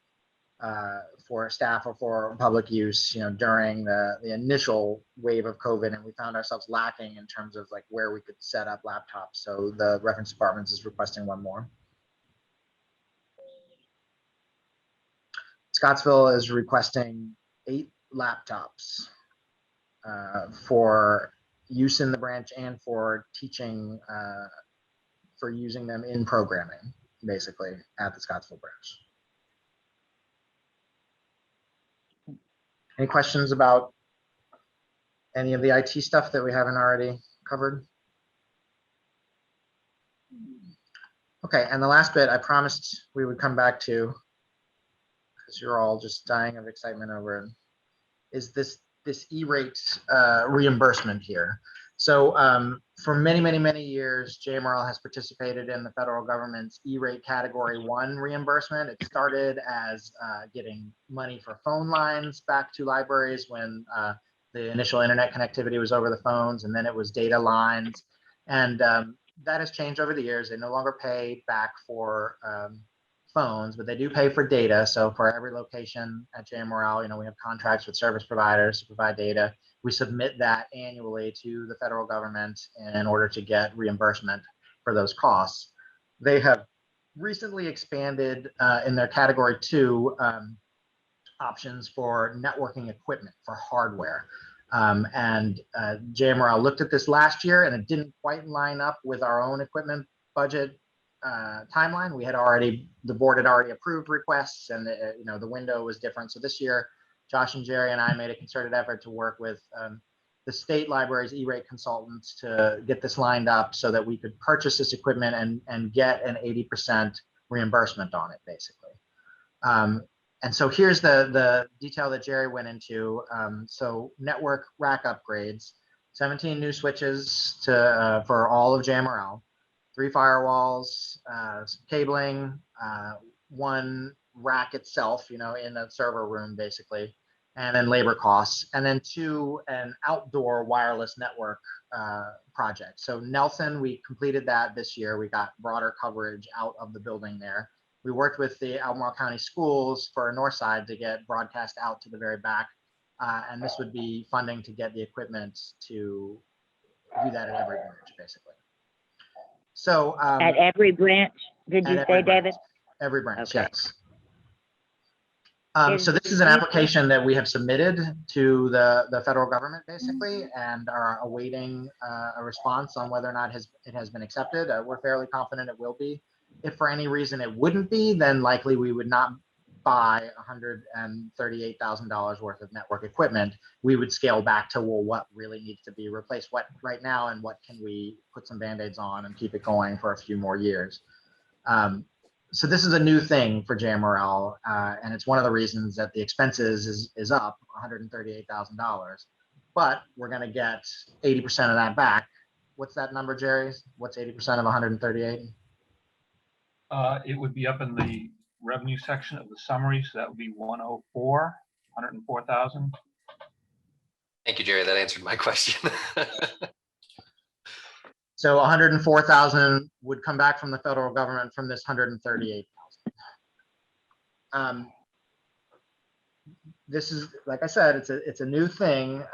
B: for staff or for public use, during the initial wave of COVID, and we found ourselves lacking in terms of like where we could set up laptops. So the reference departments is requesting one more. Scottsville is requesting 8 laptops for use in the branch and for teaching, for using them in programming, basically at the Scottsville branch. Any questions about any of the IT stuff that we haven't already covered? Okay, and the last bit I promised we would come back to, because you're all just dying of excitement over it, is this E-rate reimbursement here. So for many years, JMRL has participated in the federal government's E-rate Category 1 reimbursement. It started as getting money for phone lines back to libraries when the initial internet connectivity was over the phones, and then it was data lines. And that has changed over the years. They no longer pay back for phones, but they do pay for data. So for every location at JMRL, we have contracts with service providers to provide data. We submit that annually to the federal government in order to get reimbursement for those costs. They have recently expanded in their Category 2 options for networking equipment, for hardware. And JMRL looked at this last year, and it didn't quite line up with our own equipment budget timeline. The board had already approved requests, and the window was different. So this year, Josh and Jerry and I made a concerted effort to work with the state library's E-rate consultants to get this lined up so that we could purchase this equipment and get an 80% reimbursement on it, basically. And so here's the detail that Jerry went into. So network rack upgrades, 17 new switches for all of JMRL, 3 firewalls, some cabling, 1 rack itself, in a server room, basically, and then labor costs, and then 2, an outdoor wireless network project. So Nelson, we completed that this year. We got broader coverage out of the building there. We worked with the Albemarle County Schools for North Side to get broadcast out to the very back. And this would be funding to get the equipment to do that at every branch, basically. So
G: At every branch, did you say, David?
B: Every branch,
G: Okay.
B: yes. So this is an application that we have submitted to the federal government, basically, and are awaiting a response on whether or not it has been accepted. We're fairly confident it will be. If for any reason it wouldn't be, then likely we would not buy $138,000 worth of network equipment. We would scale back to, well, what really needs to be replaced right now, and what can we put some Band-Aids on and keep it going for a few more years. So this is a new thing for JMRL, and it's one of the reasons that the expenses is up $138,000, but we're going to get 80% of that back. What's that number, Jerry? What's 80% of 138?
E: It would be up in the revenue section of the summary, so that would be 104,000.
A: Thank you, Jerry. That answered my question.
B: So 104,000 would come back from the federal government from this 138,000. This is, like I said, it's a new thing,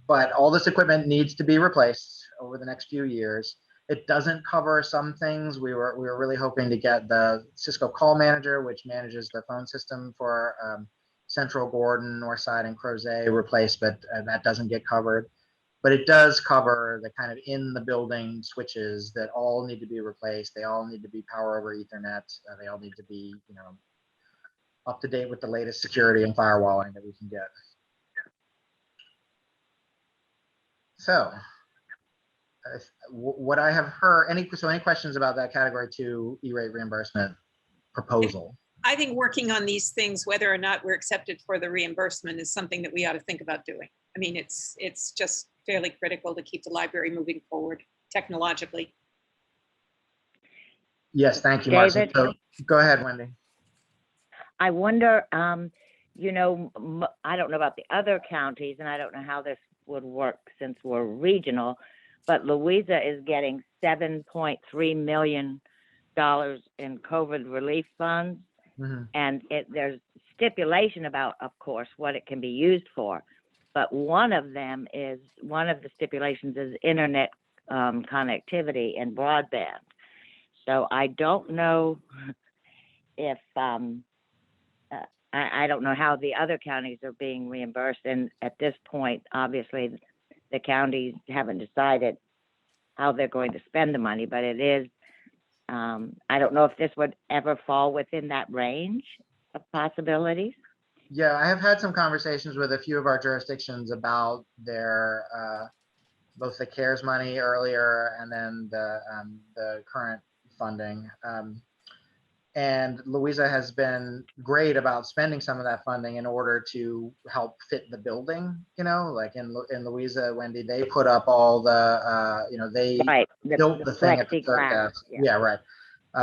B: but all this equipment needs to be replaced over the next few years. It doesn't cover some things. We were really hoping to get the Cisco Call Manager, which manages the phone system for Central, Gordon, Northside, and Crozet replaced, but that doesn't get covered. But it does cover the kind of in the building switches that all need to be replaced. They all need to be power over Ethernet. They all need to be, up to date with the latest security and firewalling that we can get. So what I have heard, any questions about that Category 2 E-rate reimbursement proposal?
C: I think working on these things, whether or not we're accepted for the reimbursement, is something that we ought to think about doing. I mean, it's just fairly critical to keep the library moving forward technologically.
B: Yes, thank you, Marcy. So, go ahead, Wendy.
G: I wonder, I don't know about the other counties, and I don't know how this would work since we're regional, but Louisa is getting $7.3 million in COVID relief funds.
B: Mhm.
G: And there's stipulation about, of course, what it can be used for. But one of the stipulations is internet connectivity and broadband. So I don't know if, I don't know how the other counties are being reimbursed. And at this point, obviously, the counties haven't decided how they're going to spend the money, but it is, I don't know if this would ever fall within that range of possibilities.
B: Yeah, I have had some conversations with a few of our jurisdictions about their both the CARES money earlier and then the current funding. And Louisa has been great about spending some of that funding in order to help fit the building. You know, like in Louisa, Wendy, they put up all the they
G: Right.
B: built the thing at the
G: plexiglass,
B: circus.
G: yeah.
B: Yeah, right.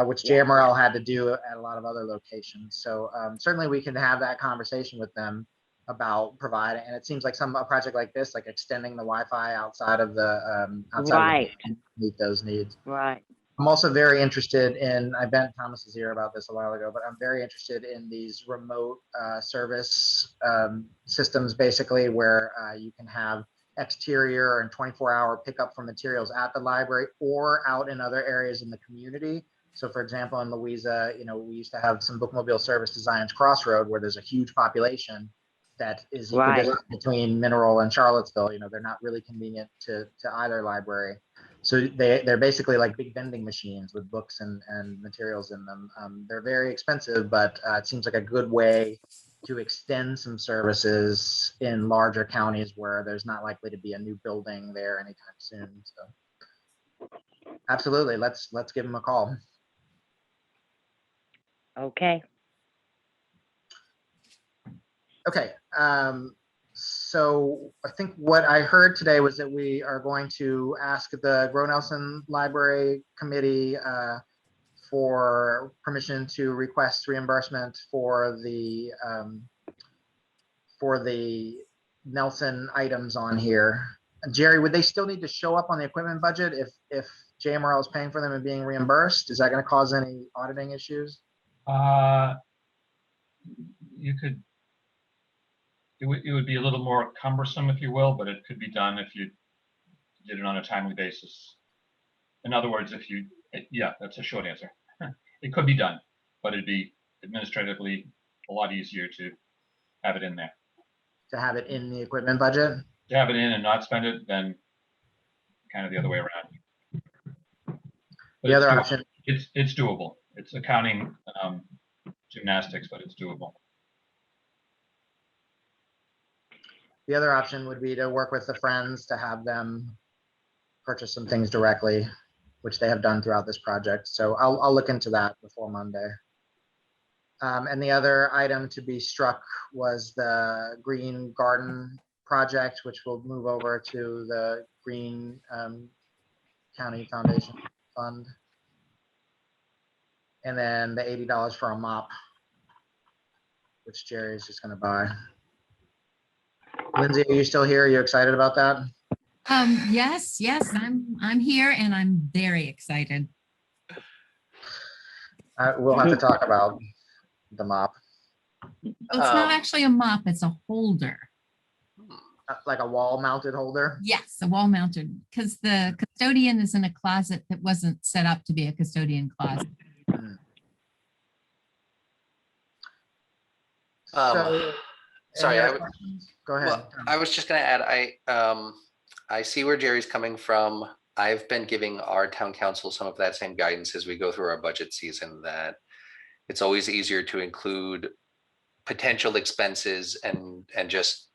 B: Which
G: Yeah.
B: JMRL had to do at a lot of other locations. So certainly we can have that conversation with them about providing. And it seems like a project like this, like extending the Wi-Fi outside of the
G: Right.
B: meet those needs.
G: Right.
B: I'm also very interested in, I bet Thomas is here about this a while ago, but I'm very interested in these remote service systems, basically, where you can have exterior and 24-hour pickup for materials at the library or out in other areas in the community. So for example, in Louisa, we used to have some bookmobile service designs Crossroad where there's a huge population that is equidistant between Mineral and Charlottesville. They're not really convenient to either library. So they're basically like big vending machines with books and materials in them. They're very expensive, but it seems like a good way to extend some services in larger counties where there's not likely to be a new building there anytime soon. So absolutely, let's give them a call.
G: Okay.
B: Okay. So I think what I heard today was that we are going to ask the Grow Nelson Library Committee for permission to request reimbursement for the Nelson items on here. Jerry, would they still need to show up on the equipment budget if JMRL is paying for them and being reimbursed? Is that going to cause any auditing issues?
E: You could. It would be a little more cumbersome, if you will, but it could be done if you did it on a timely basis. In other words, yeah, that's a short answer. It could be done, but it'd be administratively a lot easier to have it in there.
B: To have it in the equipment budget?
E: To have it in and not spend it, then kind of the other way around. But
B: the other option.
E: It's doable. It's accounting gymnastics, but it's doable.
B: The other option would be to work with the Friends to have them purchase some things directly, which they have done throughout this project. So I'll look into that before Monday. And the other item to be struck was the Green Garden project, which will move over to the Green County Foundation Fund. And then the $80 for a mop, which Jerry is just going to buy. Lindsay, are you still here? Are you excited about that?
H: Yes, I'm here and I'm very excited.
B: We'll have to talk about the mop.
H: It's not actually a mop, it's a holder.
B: Like a wall mounted holder?
H: Yes, a wall mounted, because the custodian is in a closet that wasn't set up to be a custodian closet.
A: Sorry,
B: go ahead.
A: Well, I was just going to add, I see where Jerry's coming from. I've been giving our town council some of that same guidance as we go through our budget season, that it's always easier to include potential expenses and just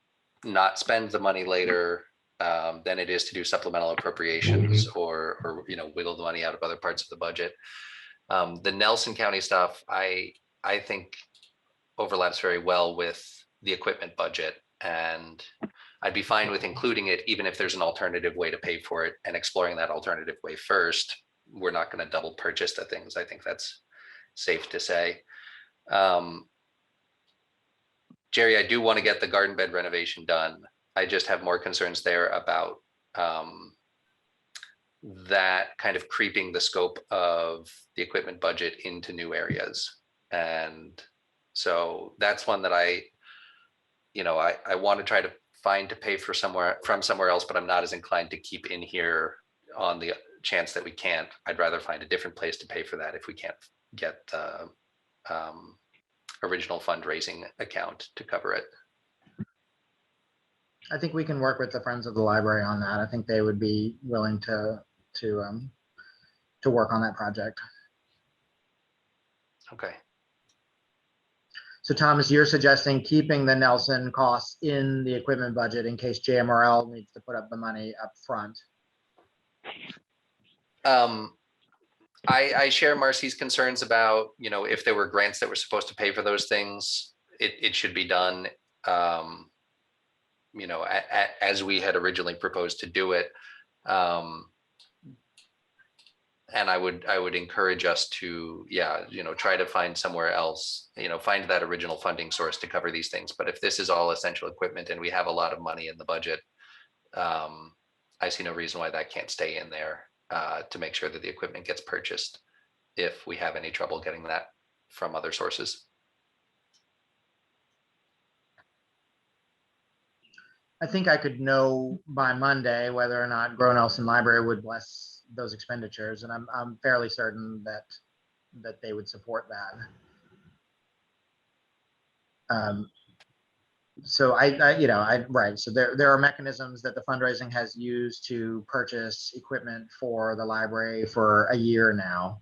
A: not spend the money later than it is to do supplemental appropriations or wiggle the money out of other parts of the budget. The Nelson County stuff, I think overlaps very well with the equipment budget, and I'd be fine with including it even if there's an alternative way to pay for it and exploring that alternative way first. We're not going to double purchase the things. I think that's safe to say. Jerry, I do want to get the garden bed renovation done. I just have more concerns there about that kind of creeping the scope of the equipment budget into new areas. And so that's one that I want to try to find to pay for from somewhere else, but I'm not as inclined to keep in here on the chance that we can't. I'd rather find a different place to pay for that if we can't get the original fundraising account to cover it.
B: I think we can work with the Friends of the Library on that. I think they would be willing to work on that project.
A: Okay.
B: So Thomas, you're suggesting keeping the Nelson costs in the equipment budget in case JMRL needs to put up the money up front.
A: I share Marcy's concerns about, if there were grants that were supposed to pay for those things, it should be done, as we had originally proposed to do it. And I would encourage us to, try to find somewhere else, find that original funding source to cover these things. But if this is all essential equipment and we have a lot of money in the budget, I see no reason why that can't stay in there to make sure that the equipment gets purchased if we have any trouble getting that from other sources.
B: I think I could know by Monday whether or not Grow Nelson Library would bless those expenditures, and I'm fairly certain that they would support that. So right. So there are mechanisms that the fundraising has used to purchase equipment for the library for a year now,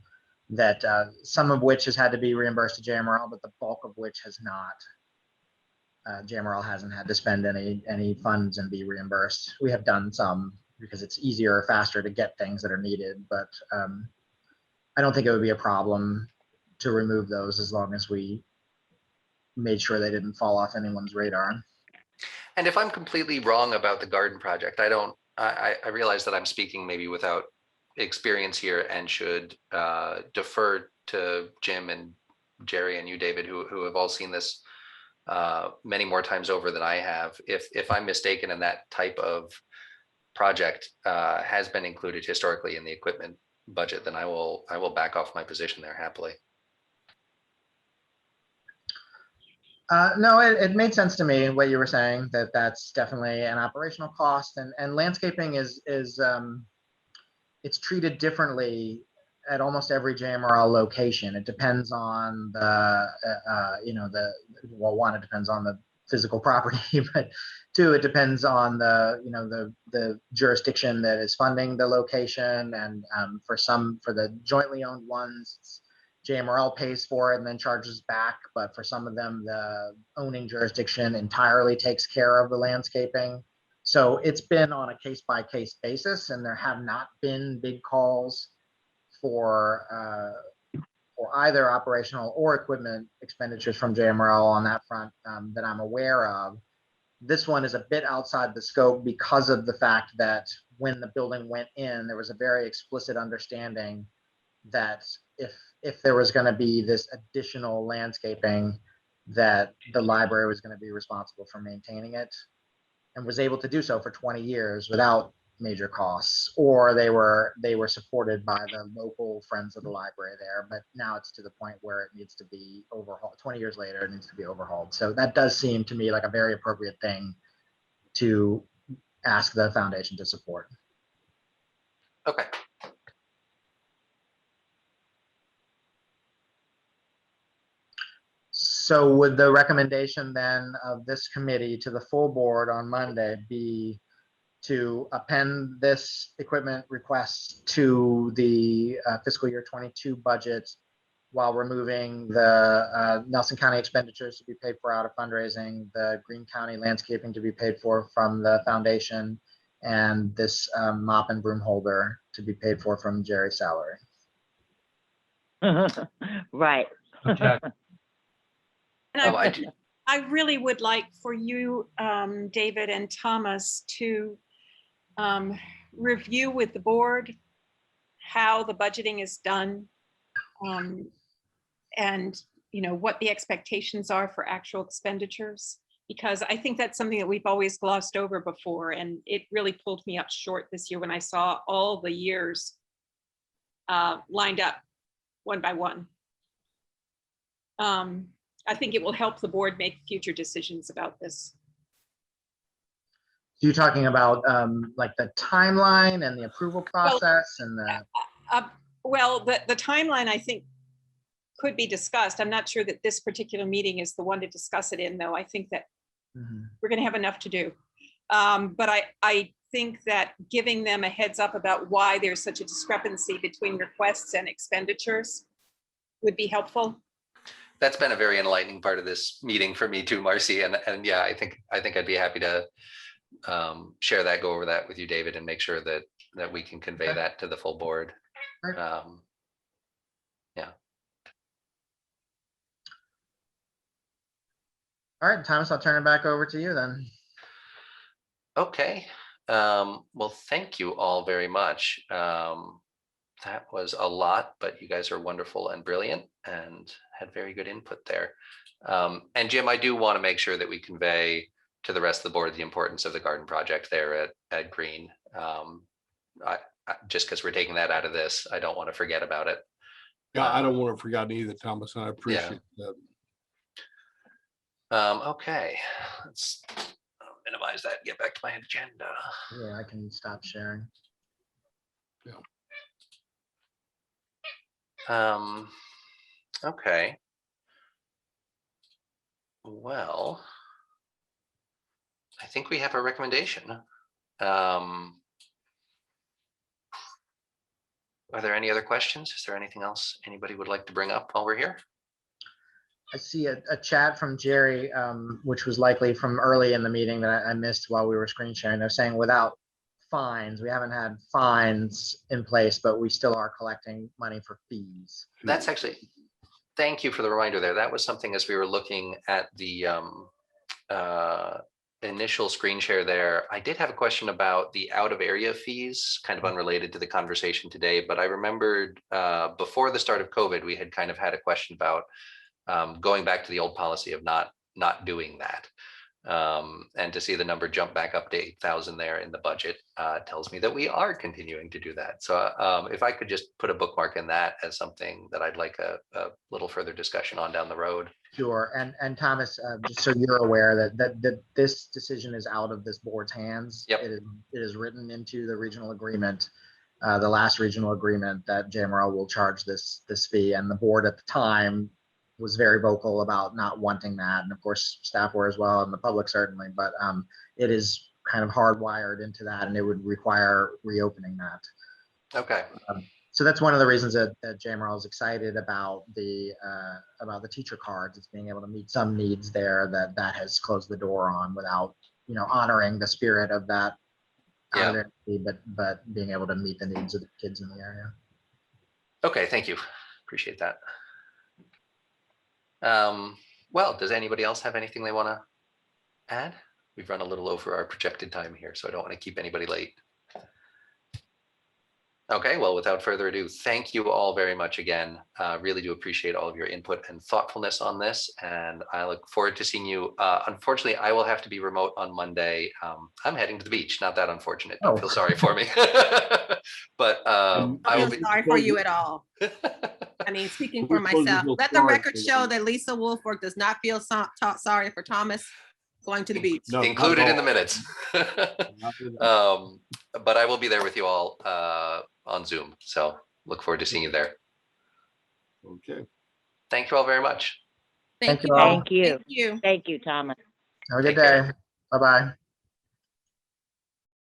B: that some of which has had to be reimbursed to JMRL, but the bulk of which has not. JMRL hasn't had to spend any funds and be reimbursed. We have done some because it's easier or faster to get things that are needed, but I don't think it would be a problem to remove those as long as we made sure they didn't fall off anyone's radar.
A: And if I'm completely wrong about the garden project, I realize that I'm speaking maybe without experience here and should defer to Jim and Jerry and you, David, who have all seen this many more times over than I have. If I'm mistaken and that type of project has been included historically in the equipment budget, then I will back off my position there happily.
B: No, it made sense to me what you were saying, that's definitely an operational cost, and landscaping is it's treated differently at almost every JMRL location. It depends on one, it depends on the physical property, but two, it depends on the jurisdiction that is funding the location. And for the jointly owned ones, JMRL pays for it and then charges back. But for some of them, the owning jurisdiction entirely takes care of the landscaping. So it's been on a case by case basis, and there have not been big calls for either operational or equipment expenditures from JMRL on that front that I'm aware of. This one is a bit outside the scope because of the fact that when the building went in, there was a very explicit understanding that if there was going to be this additional landscaping, that the library was going to be responsible for maintaining it, and was able to do so for 20 years without major costs, or they were supported by the local Friends of the Library there. But now it's to the point where it needs to be overhauled. 20 years later, it needs to be overhauled. So that does seem to me like a very appropriate thing to ask the foundation to support.
A: Okay.
B: So would the recommendation then of this committee to the full board on Monday be to append this equipment request to the fiscal year 22 budget while removing the Nelson County expenditures to be paid for out of fundraising, the Greene County landscaping to be paid for from the foundation, and this mop and broom holder to be paid for from Jerry's salary?
G: Right.
E: Okay.
C: And I really would like for you, David and Thomas, to review with the board how the budgeting is done, and what the expectations are for actual expenditures. because I think that's something that we've always glossed over before, and it really pulled me up short this year when I saw all the years lined up one by one. I think it will help the board make future decisions about this.
B: You're talking about like the timeline and the approval process and the.
C: Well, the timeline, I think, could be discussed. I'm not sure that this particular meeting is the one to discuss it in, though. I think that we're going to have enough to do. But I think that giving them a heads up about why there's such a discrepancy between requests and expenditures would be helpful.
A: That's been a very enlightening part of this meeting for me too, Marcy. And yeah, I think I'd be happy to share that, go over that with you, David, and make sure that we can convey that to the full board. Yeah.
B: All right, Thomas, I'll turn it back over to you then.
A: Okay. Well, thank you all very much. That was a lot, but you guys are wonderful and brilliant and had very good input there. And Jim, I do want to make sure that we convey to the rest of the board the importance of the garden project there at Green. Just because we're taking that out of this, I don't want to forget about it.
D: Yeah, I don't want to forget either, Thomas. And I appreciate that.
A: Okay, let's minimize that and get back to my agenda.
B: Yeah, I can stop sharing.
A: Okay. Well, I think we have a recommendation. Are there any other questions? Is there anything else anybody would like to bring up while we're here?
B: I see a chat from Jerry, which was likely from early in the meeting that I missed while we were screen sharing. They're saying without fines, we haven't had fines in place, but we still are collecting money for fees.
A: That's actually, thank you for the reminder there. That was something as we were looking at the initial screen share there. I did have a question about the out of area fees, kind of unrelated to the conversation today, but I remembered before the start of COVID, we had kind of had a question about going back to the old policy of not doing that. And to see the number jump back up to 8,000 there in the budget tells me that we are continuing to do that. So if I could just put a bookmark in that as something that I'd like a little further discussion on down the road.
B: Sure. And Thomas, just so you're aware that this decision is out of this board's hands.
A: Yep.
B: It is written into the regional agreement, the last regional agreement, that JMRL will charge this fee, and the board at the time was very vocal about not wanting that. And of course, staff were as well, and the public certainly, but it is kind of hardwired into that, and it would require reopening that.
A: Okay.
B: So that's one of the reasons that JMRL is excited about the teacher cards. It's being able to meet some needs there that has closed the door on without, honoring the spirit of that.
A: Yeah.
B: But being able to meet the needs of the kids in the area.
A: Okay, thank you. Appreciate that. Well, does anybody else have anything they want to add? We've run a little over our projected time here, so I don't want to keep anybody late. Okay, well, without further ado, thank you all very much again. Really do appreciate all of your input and thoughtfulness on this, and I look forward to seeing you. Unfortunately, I will have to be remote on Monday. I'm heading to the beach. Not that unfortunate. Don't feel sorry for me. But I will be
F: sorry for you at all. I mean, speaking for myself, let the record show that Lisa Wolfworth does not feel sorry for Thomas going to the beach.
D: No,
A: included in the minutes. But I will be there with you all on Zoom. So look forward to seeing you there.
D: Okay.
A: Thank you all very much.
F: Thank you.
B: all.
G: Thank you.
F: Thank you.
G: Thank you, Thomas.
B: Have a good
A: Take care.
B: day. Bye-bye.